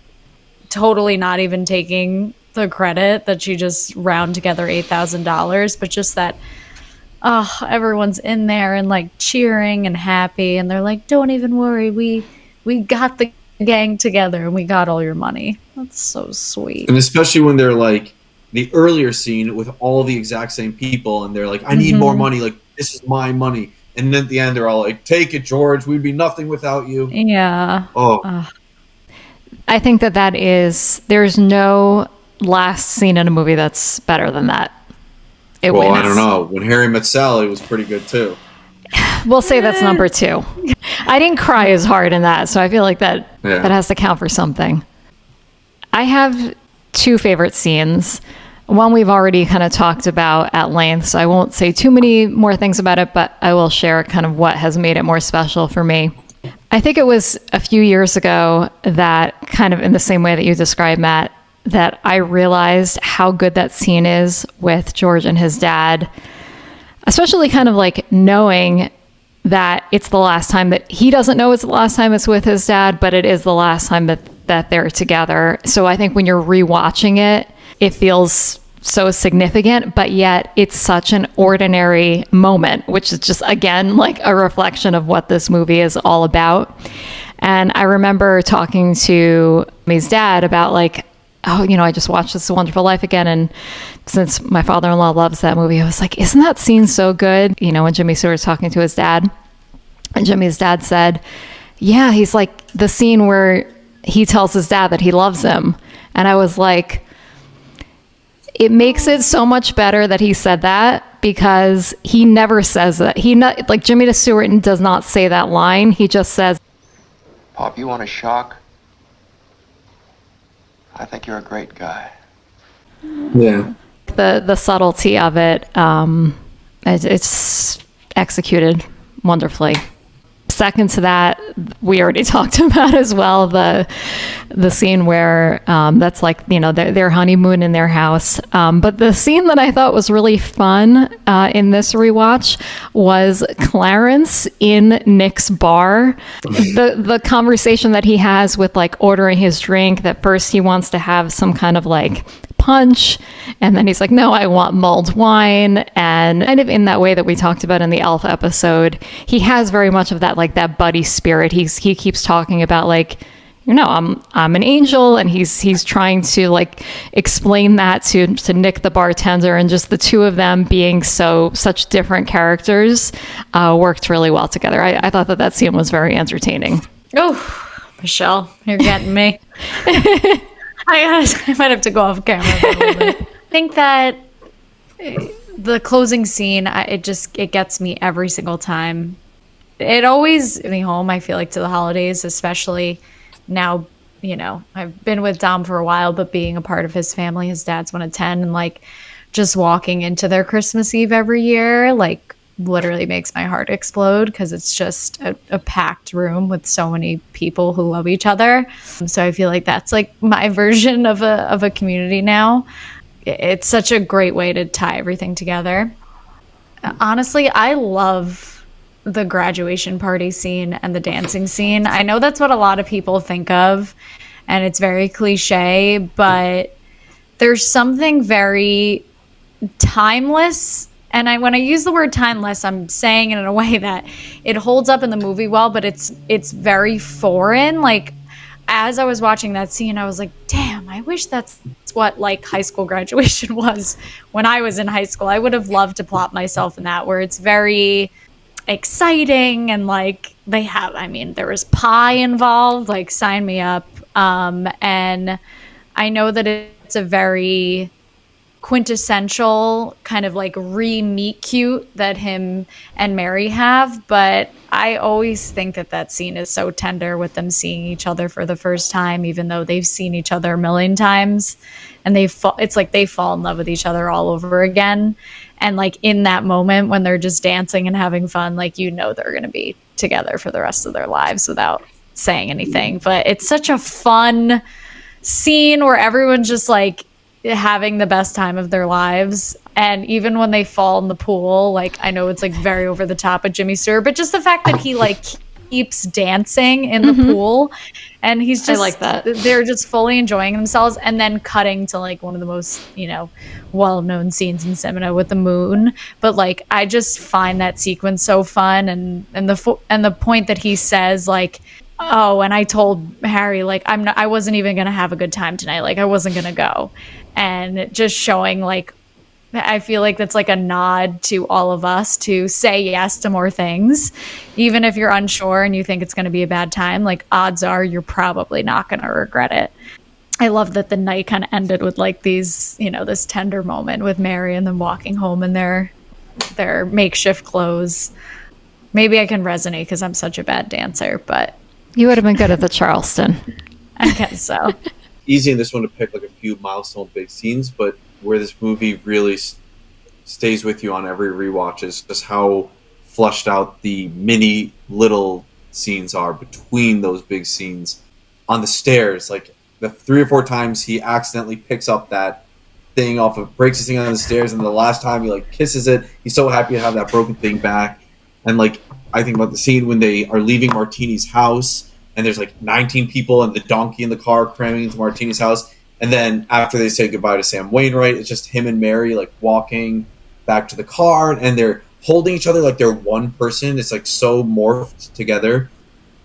totally not even taking the credit that she just round together $8,000, but just that oh, everyone's in there and like cheering and happy, and they're like, "Don't even worry, we got the gang together and we got all your money." That's so sweet. And especially when they're like the earlier scene with all the exact same people, and they're like, "I need more money. Like this is my money." And then at the end, they're all like, "Take it, George. We'd be nothing without you." Yeah. Oh, I think there's no last scene in a movie that's better than that. It well, wins. I don't know. When Harry Met Sally was pretty good too. We'll say that's number 2. I didn't cry as hard in that, so I feel like that has to count for something. I have 2 favorite scenes. One we've already kind of talked about at length, so I won't say too many more things about it, but I will share kind of what has made it more special for me. I think it was a few years ago that, kind of in the same way that you described, Matt, that I realized how good that scene is with George and his dad, especially kind of like knowing that it's the last time that he doesn't know it's the last time it's with his dad, but it is the last time that they're together. So I think when you're rewatching it, it feels so significant, but yet it's such an ordinary moment, which is just, again, like a reflection of what this movie is all about. And I remember talking to his dad about like, oh, you know, I just watched This Is a Wonderful Life again. And since my father-in-law loves that movie, I was like, isn't that scene so good? You know, when Jimmy Stewart's talking to his dad, and Jimmy's dad said, yeah, he's like the scene where he tells his dad that he loves him. And I was like, it makes it so much better that he said that, because he never says that. Like Jimmy Stewart does not say that line. He just says, Pop, you want a shock? I think you're a great guy. Yeah. the subtlety of it. It's executed wonderfully. Second to that, we already talked about as well, the scene where that's like, you know, their honeymoon in their house. But the scene that I thought was really fun in this rewatch was Clarence in Nick's bar. The conversation that he has with like ordering his drink, that first he wants to have some kind of like punch, and then he's like, no, I want mulled wine. And kind of in that way that we talked about in the Elf episode, he has very much of that, like that buddy spirit. He keeps talking about like, you know, I'm an angel, and he's trying to like explain that to Nick the bartender, and just the two of them being such different characters worked really well together. I thought that scene was very entertaining. Oh, Michelle, you're getting me. I might have to go off camera for a little bit. I think that the closing scene, it gets me every single time. It always me home, I feel like, to the holidays, especially now. You know, I've been with Dom for a while, but being a part of his family, his dad's one of 10, and like just walking into their Christmas Eve every year, like literally makes my heart explode, because it's just a packed room with so many people who love each other. So I feel like that's like my version of a community now. It's such a great way to tie everything together. Honestly, I love the graduation party scene and the dancing scene. I know that's what a lot of people think of, and it's very cliche, but there's something very timeless. And when I use the word timeless, I'm saying it in a way that it holds up in the movie well, but it's very foreign. Like, as I was watching that scene, I was like, damn, I wish that's what like high school graduation was when I was in high school. I would have loved to plot myself in that, where it's very exciting, and like there was pie involved, like sign me up. And I know that it's a very quintessential kind of like re-meet cute that him and Mary have, but I always think that scene is so tender, with them seeing each other for the first time, even though they've seen each other a million times, and it's like they fall in love with each other all over again. And like in that moment when they're just dancing and having fun, like, you know, they're going to be together for the rest of their lives without saying anything. But it's such a fun scene where everyone's just like having the best time of their lives. And even when they fall in the pool, like, I know it's like very over the top with Jimmy Stewart, but just the fact that he like keeps dancing in the pool, and he's just, I like that. They're just fully enjoying themselves, and then cutting to like one of the most, well-known scenes in cinema with the moon. But like, I just find that sequence so fun, and the point that he says like, oh, and I told Harry like I wasn't even gonna have a good time tonight, like I wasn't gonna go, and just showing like, I feel like that's like a nod to all of us to say yes to more things. Even if you're unsure and you think it's going to be a bad time, like odds are you're probably not going to regret it. I love that the night kind of ended with like these, this tender moment with Mary and them walking home in their makeshift clothes. Maybe I can resonate because I'm such a bad dancer, but You would have been good at the Charleston. I guess so. Easy in this one to pick like a few milestone big scenes, but where this movie really stays with you on every rewatch is just how flushed out the mini little scenes are between those big scenes. On the stairs, like the 3 or 4 times he accidentally picks up that thing off of, breaks his thing on the stairs, and the last time he like kisses it, he's so happy to have that broken thing back. And like, I think about the scene when they are leaving Martini's house and there's like 19 people and the donkey in the car cramming into Martini's house. And then after they say goodbye to Sam Wainwright, it's just him and Mary like walking back to the car, and they're holding each other like they're one person. It's like so morphed together.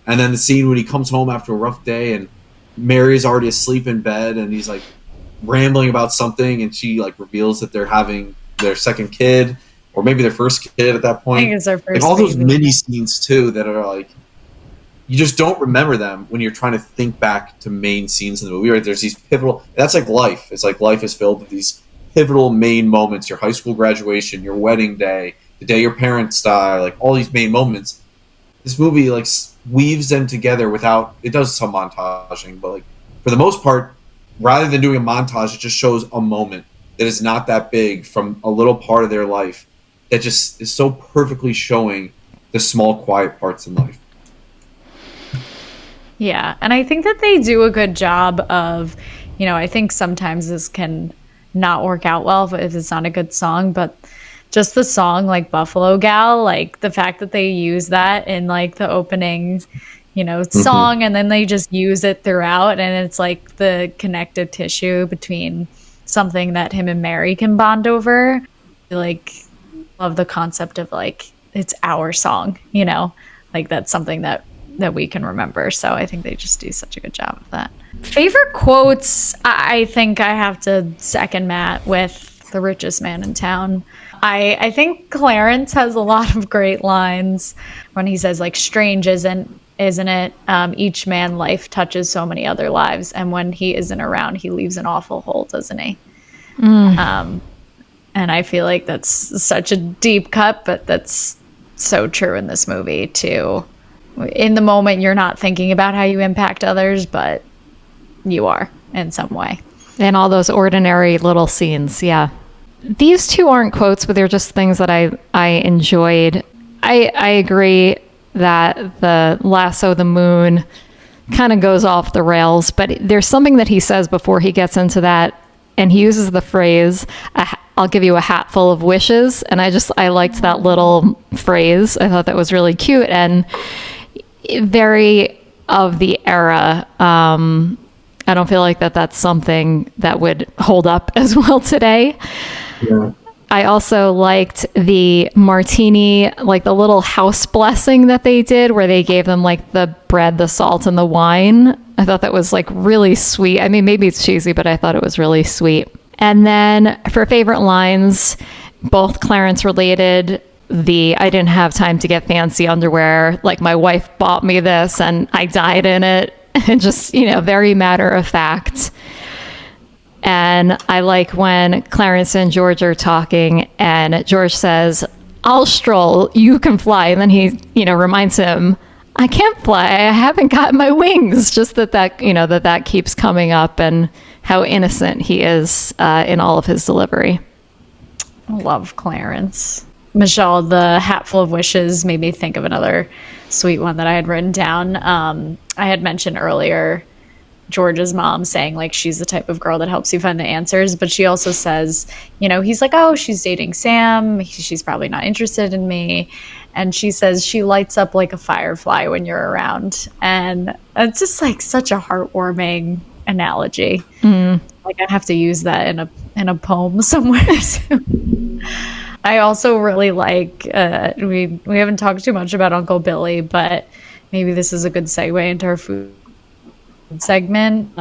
And then the scene when he comes home after a rough day and Mary's already asleep in bed and he's like rambling about something, and she like reveals that they're having their second kid, or maybe their first kid at that point. I think it's their first like all those baby. mini scenes too that are like, you just don't remember them when you're trying to think back to main scenes in the movie, right? There's these pivotal, that's like life. It's like life is filled with these pivotal main moments, your high school graduation, your wedding day, the day your parents die, like all these main moments. This movie like weaves them together without, it does some montaging, but like for the most part, rather than doing a montage, it just shows a moment that is not that big from a little part of their life that just is so perfectly showing the small, quiet parts in life. Yeah, and I think that they do a good job of, I think sometimes this can not work out well if it's not a good song, but just the song like Buffalo Gal, like the fact that they use that in like the opening, song, and then they just use it throughout, and it's like the connective tissue between something that him and Mary can bond over. Like, love the concept of like, it's our song, like that's something that we can remember. So I think they just do such a good job of that. Favorite quotes, I think I have to second Matt with the richest man in town. I think Clarence has a lot of great lines when he says like, strange isn't it? Each man life touches so many other lives, and when he isn't around, he leaves an awful hole, doesn't he? And I feel like that's such a deep cut, but that's so true in this movie too. In the moment, you're not thinking about how you impact others, but you are in some way. And all those ordinary little scenes, yeah. These two aren't quotes, but they're just things that I enjoyed. I agree that the lasso the moon kind of goes off the rails, but there's something that he says before he gets into that, and he uses the phrase, I'll give you a hat full of wishes. And I liked that little phrase. I thought that was really cute and very of the era. I don't feel like that's something that would hold up as well today. Yeah. I also liked the martini, like the little house blessing that they did where they gave them like the bread, the salt, and the wine. I thought that was like really sweet. I mean, maybe it's cheesy, but I thought it was really sweet. And then for favorite lines, both Clarence related, I didn't have time to get fancy underwear. Like my wife bought me this and I died in it. And just, very matter of fact. And I like when Clarence and George are talking and George says, I'll stroll, you can fly. And then he, reminds him, I can't fly. I haven't got my wings. Just that keeps coming up, and how innocent he is in all of his delivery. I love Clarence. Michelle, the hat full of wishes made me think of another sweet one that I had written down. I had mentioned earlier George's mom saying like she's the type of girl that helps you find the answers, but she also says, you know, he's like, oh, she's dating Sam, she's probably not interested in me, and she says she lights up like a firefly when you're around, and it's just like such a heartwarming analogy. Like I have to use that in a poem somewhere soon. I also really like we haven't talked too much about Uncle Billy, but maybe this is a good segue into our food segment.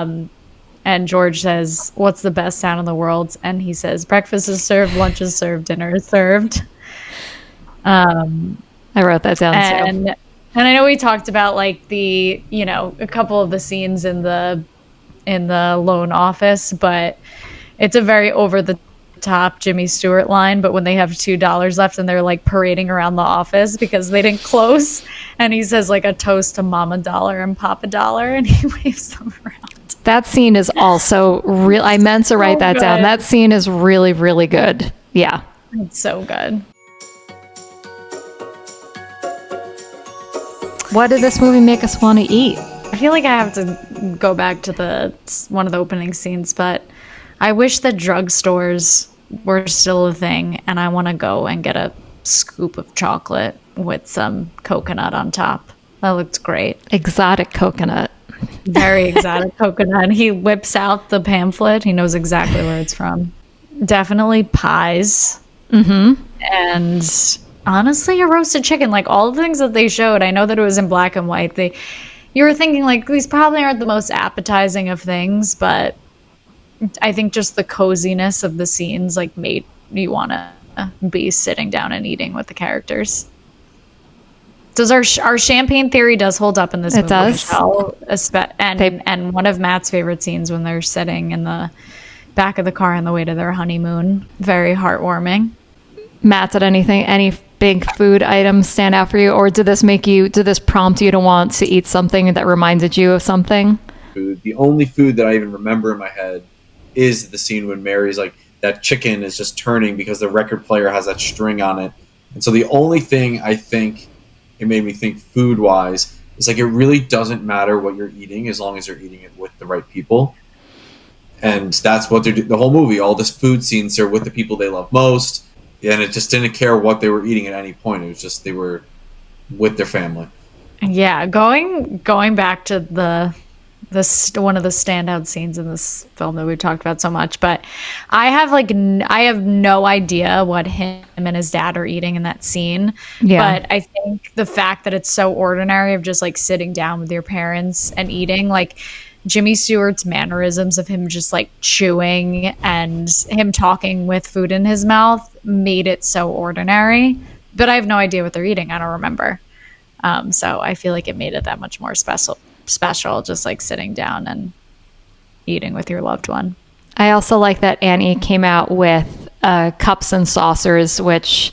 And George says, "What's the best sound in the world?" And he says, "Breakfast is served, lunch is served, dinner is served." I wrote that down too. And I know we talked about like the, you know, a couple of the scenes in the loan office, but it's a very over the top Jimmy Stewart line. But when they have $2 left and they're like parading around the office because they didn't close, and he says like a toast to Mama Dollar and Papa Dollar, and he waves them around. That scene is also real. I meant to write that down. That scene is really, really good. Yeah. It's so good. What did this movie make us want to eat? I feel like I have to go back to one of the opening scenes, but I wish that drugstores were still a thing, and I want to go and get a scoop of chocolate with some coconut on top. That looks great. Exotic coconut. Very exotic coconut. And he whips out the pamphlet. He knows exactly where it's from. Definitely pies. Mm-hmm. And honestly, a roasted chicken. Like all the things that they showed, I know that it was in black and white. You were thinking like these probably aren't the most appetizing of things, but I think just the coziness of the scenes like made you want to be sitting down and eating with the characters. Does our champagne theory does hold up in this movie? It does. Michelle, and one of Matt's favorite scenes when they're sitting in the back of the car on the way to their honeymoon. Very heartwarming. Matt, did any big food items stand out for you, or did this prompt you to want to eat something that reminded you of something? The only food that I even remember in my head is the scene when Mary's like, that chicken is just turning because the record player has that string on it. And so the only thing I think it made me think food-wise is like it really doesn't matter what you're eating as long as you're eating it with the right people. And that's what they're doing. The whole movie, all this food scenes are with the people they love most. And it just didn't care what they were eating at any point. It was just they were with their family. Yeah, going back to one of the standout scenes in this film that we've talked about so much, but I have no idea what him and his dad are eating in that scene. Yeah. But I think the fact that it's so ordinary of just like sitting down with your parents and eating, like Jimmy Stewart's mannerisms of him just like chewing and him talking with food in his mouth made it so ordinary. But I have no idea what they're eating. I don't remember. So I feel like it made it that much more special, just like sitting down and eating with your loved one. I also like that Annie came out with cups and saucers, which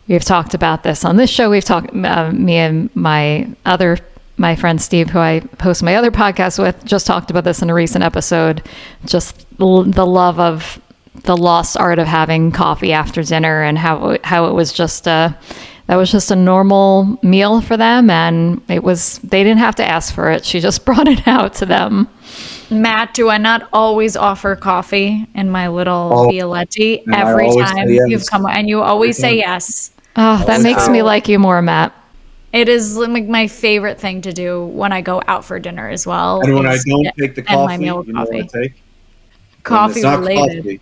we've talked about this on this show. We've talked, me and my friend Steve, who I host my other podcast with, just talked about this in a recent episode. Just the love of the lost art of having coffee after dinner, and how it was just that was just a normal meal for them, and they didn't have to ask for it. She just brought it out to them. Matt, do I not always offer coffee in my little Violetti every time you've come, and you always say yes? Oh, that makes me like you more, Matt. It is like my favorite thing to do when I go out for dinner as well. And when I don't take the coffee, you know what I take? Coffee related. Coffee.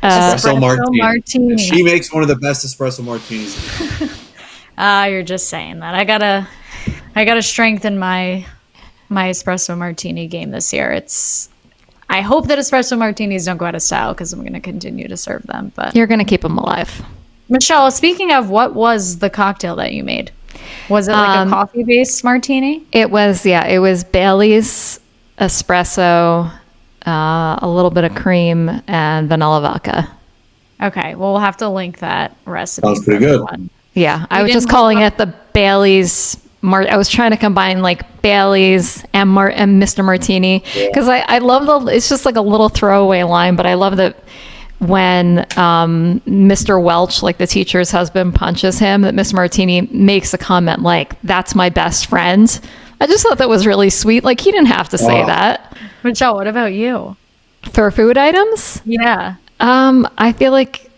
Espresso martini. She makes one of the best espresso martinis. You're just saying that. I gotta strengthen my espresso martini game this year. I hope that espresso martinis don't go out of style because I'm going to continue to serve them. But you're going to keep them alive. Michelle, speaking of, what was the cocktail that you made? Was it like a coffee-based martini? It was Bailey's, espresso, a little bit of cream, and vanilla vodka. Okay, well, we'll have to link that recipe. Sounds pretty good. Yeah, I was just calling it the Bailey's. I was trying to combine like Bailey's and Mr. Martini because I love it's just like a little throwaway line, but I love that when Mr. Welch, like the teacher's husband, punches him, that Miss Martini makes a comment like, "That's my best friend." I just thought that was really sweet. Like, he didn't have to say that. Michelle, what about you? For food items? Yeah. I feel like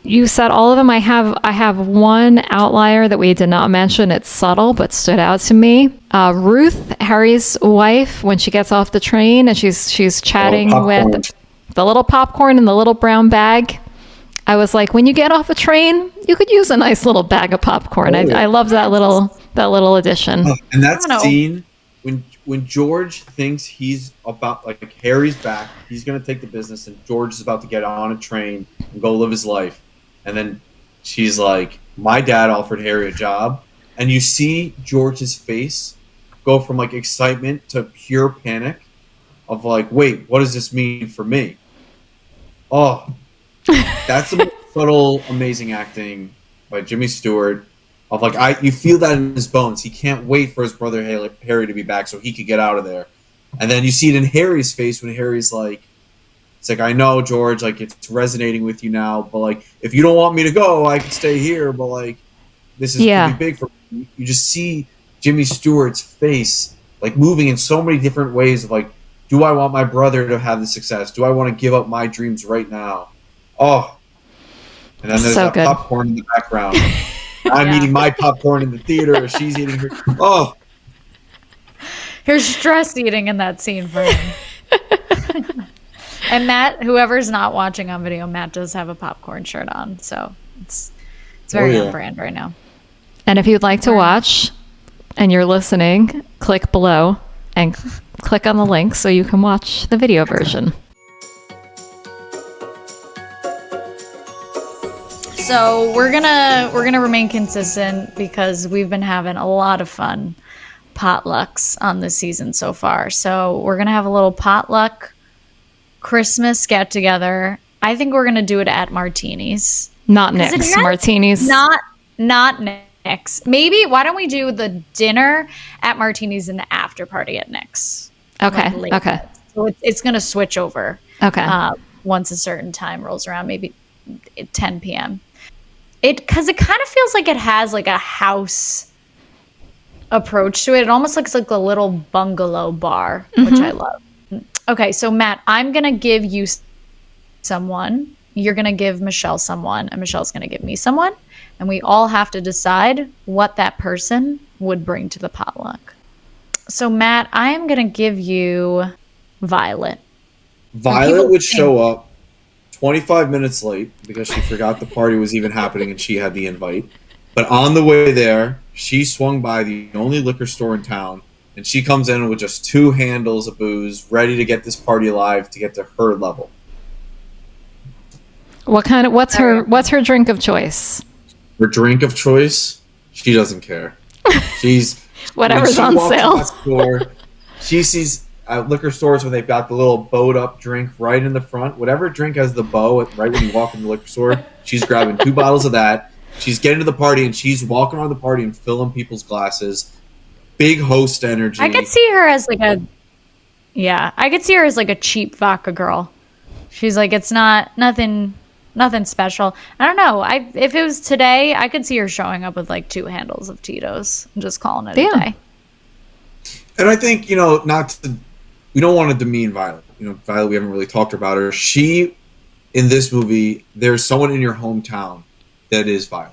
you said all of them. I have one outlier that we did not mention. It's subtle, but stood out to me. Ruth, Harry's wife, when she gets off the train and she's chatting with the little popcorn in the little brown bag. I was like, when you get off a train, you could use a nice little bag of popcorn. I love that little addition. And that scene when George thinks he's about, like, Harry's back, he's going to take the business, and George is about to get on a train and go live his life. And then she's like, my dad offered Harry a job. And you see George's face go from, like, excitement to pure panic of, like, wait, what does this mean for me? Oh, that's the most subtle, amazing acting by Jimmy Stewart. Of, like, you feel that in his bones. He can't wait for his brother Harry to be back so he could get out of there. And then you see it in Harry's face when Harry's like, it's like, I know, George, like, it's resonating with you now, but, like, if you don't want me to go, I can stay here, but, like, this is gonna be big for me. You just see Jimmy Stewart's face, like, moving in so many different ways of, like, do I want my brother to have the success? Do I want to give up my dreams right now? Oh. And then there's that popcorn in the background. I'm eating my popcorn in the theater, she's eating her. Oh. Here's stress eating in that scene for him. And Matt, whoever's not watching on video, Matt does have a popcorn shirt on. So it's very on brand right now. And if you'd like to watch and you're listening, click below and click on the link so you can watch the video version. So we're gonna remain consistent because we've been having a lot of fun potlucks on this season so far. So we're gonna have a little potluck Christmas get together. I think we're gonna do it at Martini's. Not Nick's. Martini's. Not Nick's. Maybe why don't we do the dinner at Martini's and the after party at Nick's? Okay. Like okay. So it's gonna switch over. Okay. Once a certain time rolls around, maybe 10 p.m. Because it kind of feels like it has like a house approach to it. It almost looks like a little bungalow bar, which I love. Okay, so Matt, I'm going to give you someone. You're going to give Michelle someone, and Michelle's going to give me someone. And we all have to decide what that person would bring to the potluck. So Matt, I am going to give you Violet. Violet would show up 25 minutes late because she forgot the party was even happening and she had the invite. But on the way there, she swung by the only liquor store in town, and she comes in with just 2 handles of booze, ready to get this party alive to get to her level. What's her drink of choice? Her drink of choice? She doesn't care. She's whatever's on sale. Store, she sees liquor stores when they've got the little bowed up drink right in the front. Whatever drink has the bow right when you walk in the liquor store, she's grabbing 2 bottles of that. She's getting to the party and she's walking around the party and filling people's glasses. Big host energy. I could see her as like a cheap vodka girl. She's like, it's nothing special. I don't know. If it was today, I could see her showing up with like 2 handles of Tito's and just calling it a day. And I think, we don't want to demean Violet. Violet, we haven't really talked about her. She, in this movie, there's someone in your hometown that is Violet,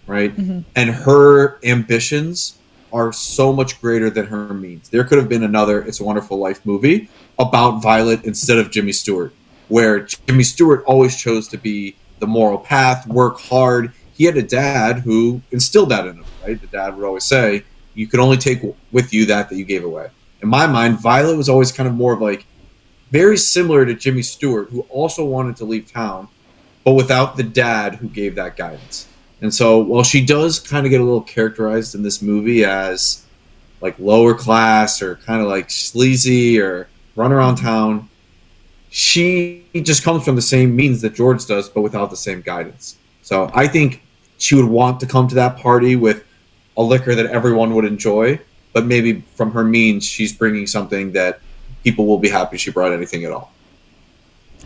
right? Mm-hmm. And her ambitions are so much greater than her means. There could have been another It's a Wonderful Life movie about Violet instead of Jimmy Stewart, where Jimmy Stewart always chose to be the moral path, work hard. He had a dad who instilled that in him, right? The dad would always say, you can only take with you that you gave away. In my mind, Violet was always kind of more of like very similar to Jimmy Stewart, who also wanted to leave town, but without the dad who gave that guidance. And so while she does kind of get a little characterized in this movie as like lower class or kind of like sleazy or run around town, she just comes from the same means that George does, but without the same guidance. So I think she would want to come to that party with a liquor that everyone would enjoy, but maybe from her means, she's bringing something that people will be happy she brought anything at all.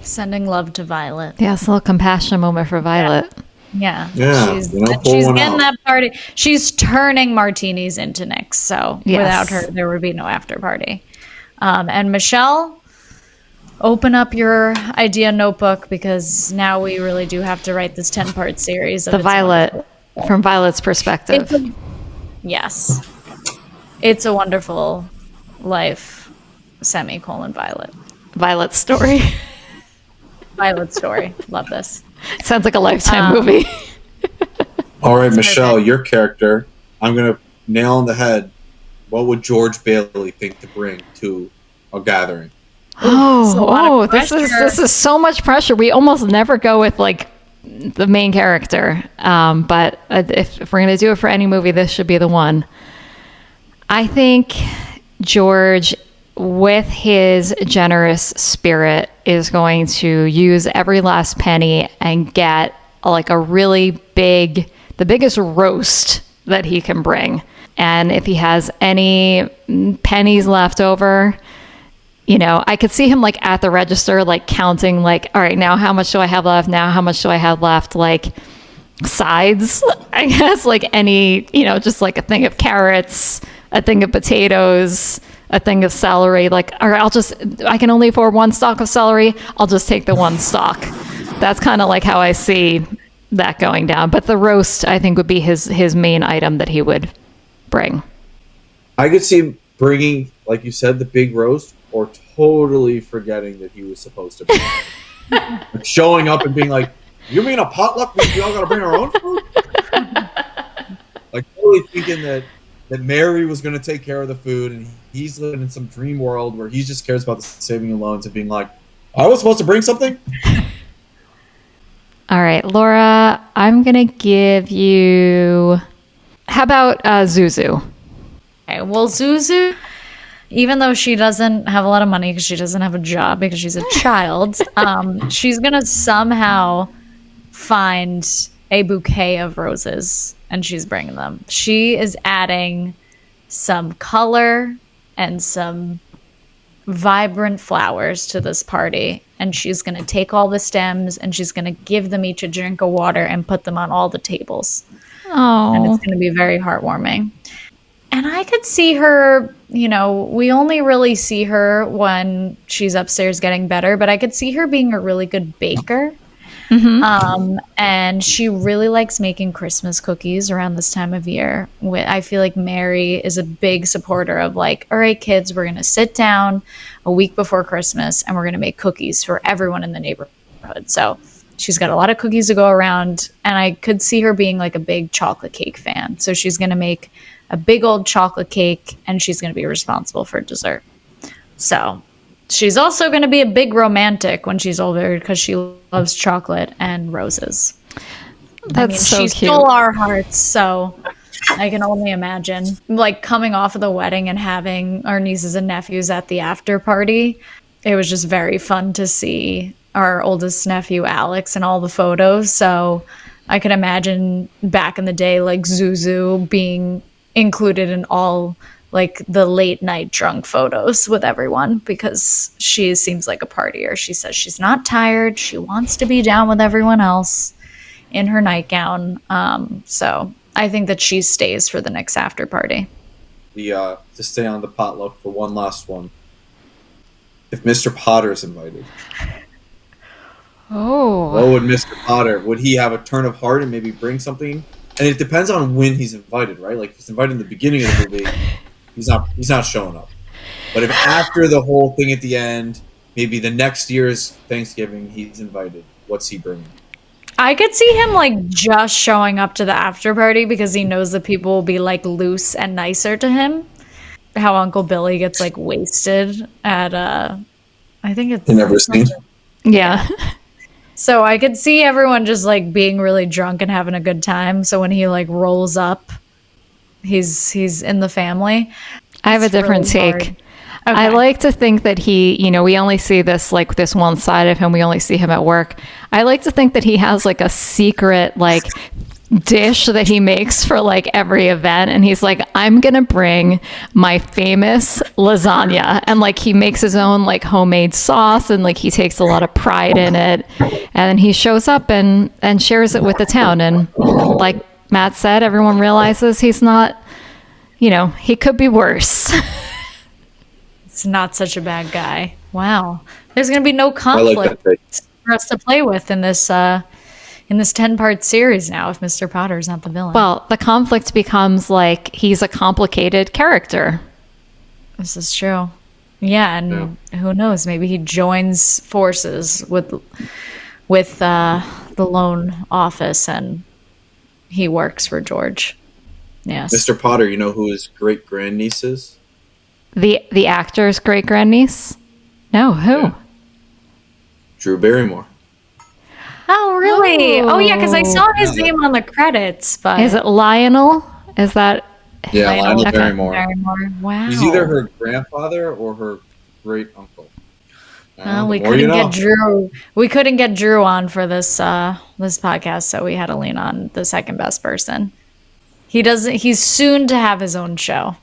Sending love to Violet. Yes, a little compassion moment for Violet. Yeah. Yeah, She's pull she's one getting out. that party. She's turning martinis into Nicks. So Yes. without her, there would be no after party. And Michelle, open up your idea notebook because now we really do have to write this 10-part series of The It's a Wonderful Violet, from Violet's perspective. It's a, yes. It's a Wonderful Life, semicolon Violet. Violet's story. Violet story. Love this. Sounds like a Lifetime movie. All right, Michelle, perfect. your character. I'm gonna nail on the head. What would George Bailey think to bring to a gathering? This is so much pressure. We almost never go with like the main character. But if we're gonna do it for any movie, this should be the one. I think George, with his generous spirit, is going to use every last penny and get like a really the biggest roast that he can bring. And if he has any pennies left over, I could see him like at the register, like counting, like, all right, now how much do I have left? Now how much do I have left? Like sides, I guess, like any, just like a thing of carrots, a thing of potatoes, a thing of celery. Like, or I can only afford one stalk of celery. I'll just take the one stalk. That's kind of like how I see that going down. But the roast, I think, would be his main item that he would bring. I could see him bringing, like you said, the big roast, or totally forgetting that he was supposed to be like showing up and being like, "You mean a potluck? We all got to bring our own food?" Like totally thinking that Mary was going to take care of the food, and he's living in some dream world where he just cares about the saving of loans and being like, "I was supposed to bring something." All right, Laura, I'm going to give you... How about Zuzu? Okay, well, Zuzu, even though she doesn't have a lot of money because she doesn't have a job because she's a child, she's going to somehow find a bouquet of roses and she's bringing them. She is adding some color and some vibrant flowers to this party, and she's going to take all the stems and she's going to give them each a drink of water and put them on all the tables. And it's going to be very heartwarming. And I could see her, we only really see her when she's upstairs getting better, but I could see her being a really good baker. And she really likes making Christmas cookies around this time of year. I feel like Mary is a big supporter of like, all right, kids, we're going to sit down a week before Christmas and we're going to make cookies for everyone in the neighborhood. So she's got a lot of cookies to go around, and I could see her being like a big chocolate cake fan. So she's going to make a big old chocolate cake and she's going to be responsible for dessert. So she's also going to be a big romantic when she's older because she loves chocolate and roses. That's so she cute. stole our hearts, so I can only imagine. Like coming off of the wedding and having our nieces and nephews at the after party, it was just very fun to see our oldest nephew, Alex, in all the photos. So I could imagine back in the day, like Zuzu being included in all like the late night drunk photos with everyone because she seems like a partier. She says she's not tired. She wants to be down with everyone else in her nightgown. So I think that she stays for the next after party. To stay on the potluck for one last one. If Mr. Potter's invited, what would Mr. Potter? Would he have a turn of heart and maybe bring something? And it depends on when he's invited, right? Like if he's invited in the beginning of the movie, he's not showing up. But if after the whole thing at the end, maybe the next year's Thanksgiving, he's invited, what's he bringing? I could see him like just showing up to the after party because he knows that people will be like loose and nicer to him. How Uncle Billy gets like wasted at I think it's Never seen. Yeah. So I could see everyone just like being really drunk and having a good time. So when he like rolls up, he's in the family. I have a different really take. hard. Okay. I like to think that he, we only see this like this one side of him. We only see him at work. I like to think that he has like a secret like dish that he makes for like every event, and he's like, I'm gonna bring my famous lasagna, and like he makes his own like homemade sauce, and like he takes a lot of pride in it, and then he shows up and shares it with the town, and like Matt said, everyone realizes he's not, he could be worse. It's not such a bad guy. Wow. There's going to be no I like conflict that take. for us to play with in this 10-part series now if Mr. Potter's not the villain. Well, the conflict becomes like he's a complicated character. This is true. Yeah, and who knows? Maybe he joins forces with the loan office and he works for George. Yes. Mr. Potter, you know who his great grandniece is? The actor's great grandniece? No, who? Yeah. Drew Barrymore. Oh, really? Oh, yeah, because I saw his Yeah. name on the credits, but Is it Lionel? Is that Yeah, Lionel Okay. Barrymore. Wow. He's either her grandfather or her great uncle. Well, The we more you couldn't know. get Drew. We couldn't get Drew on for this podcast, so we had to lean on the second best person. He's soon to have his own show,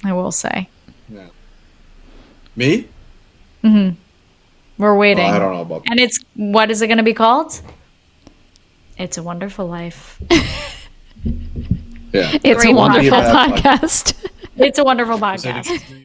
I will say. Yeah. Me? We're waiting. I don't know about that. And what is it going to be called? It's a Wonderful Life. Yeah. It's Great a wonderful podcast. podcast. It's a wonderful So podcast. it's-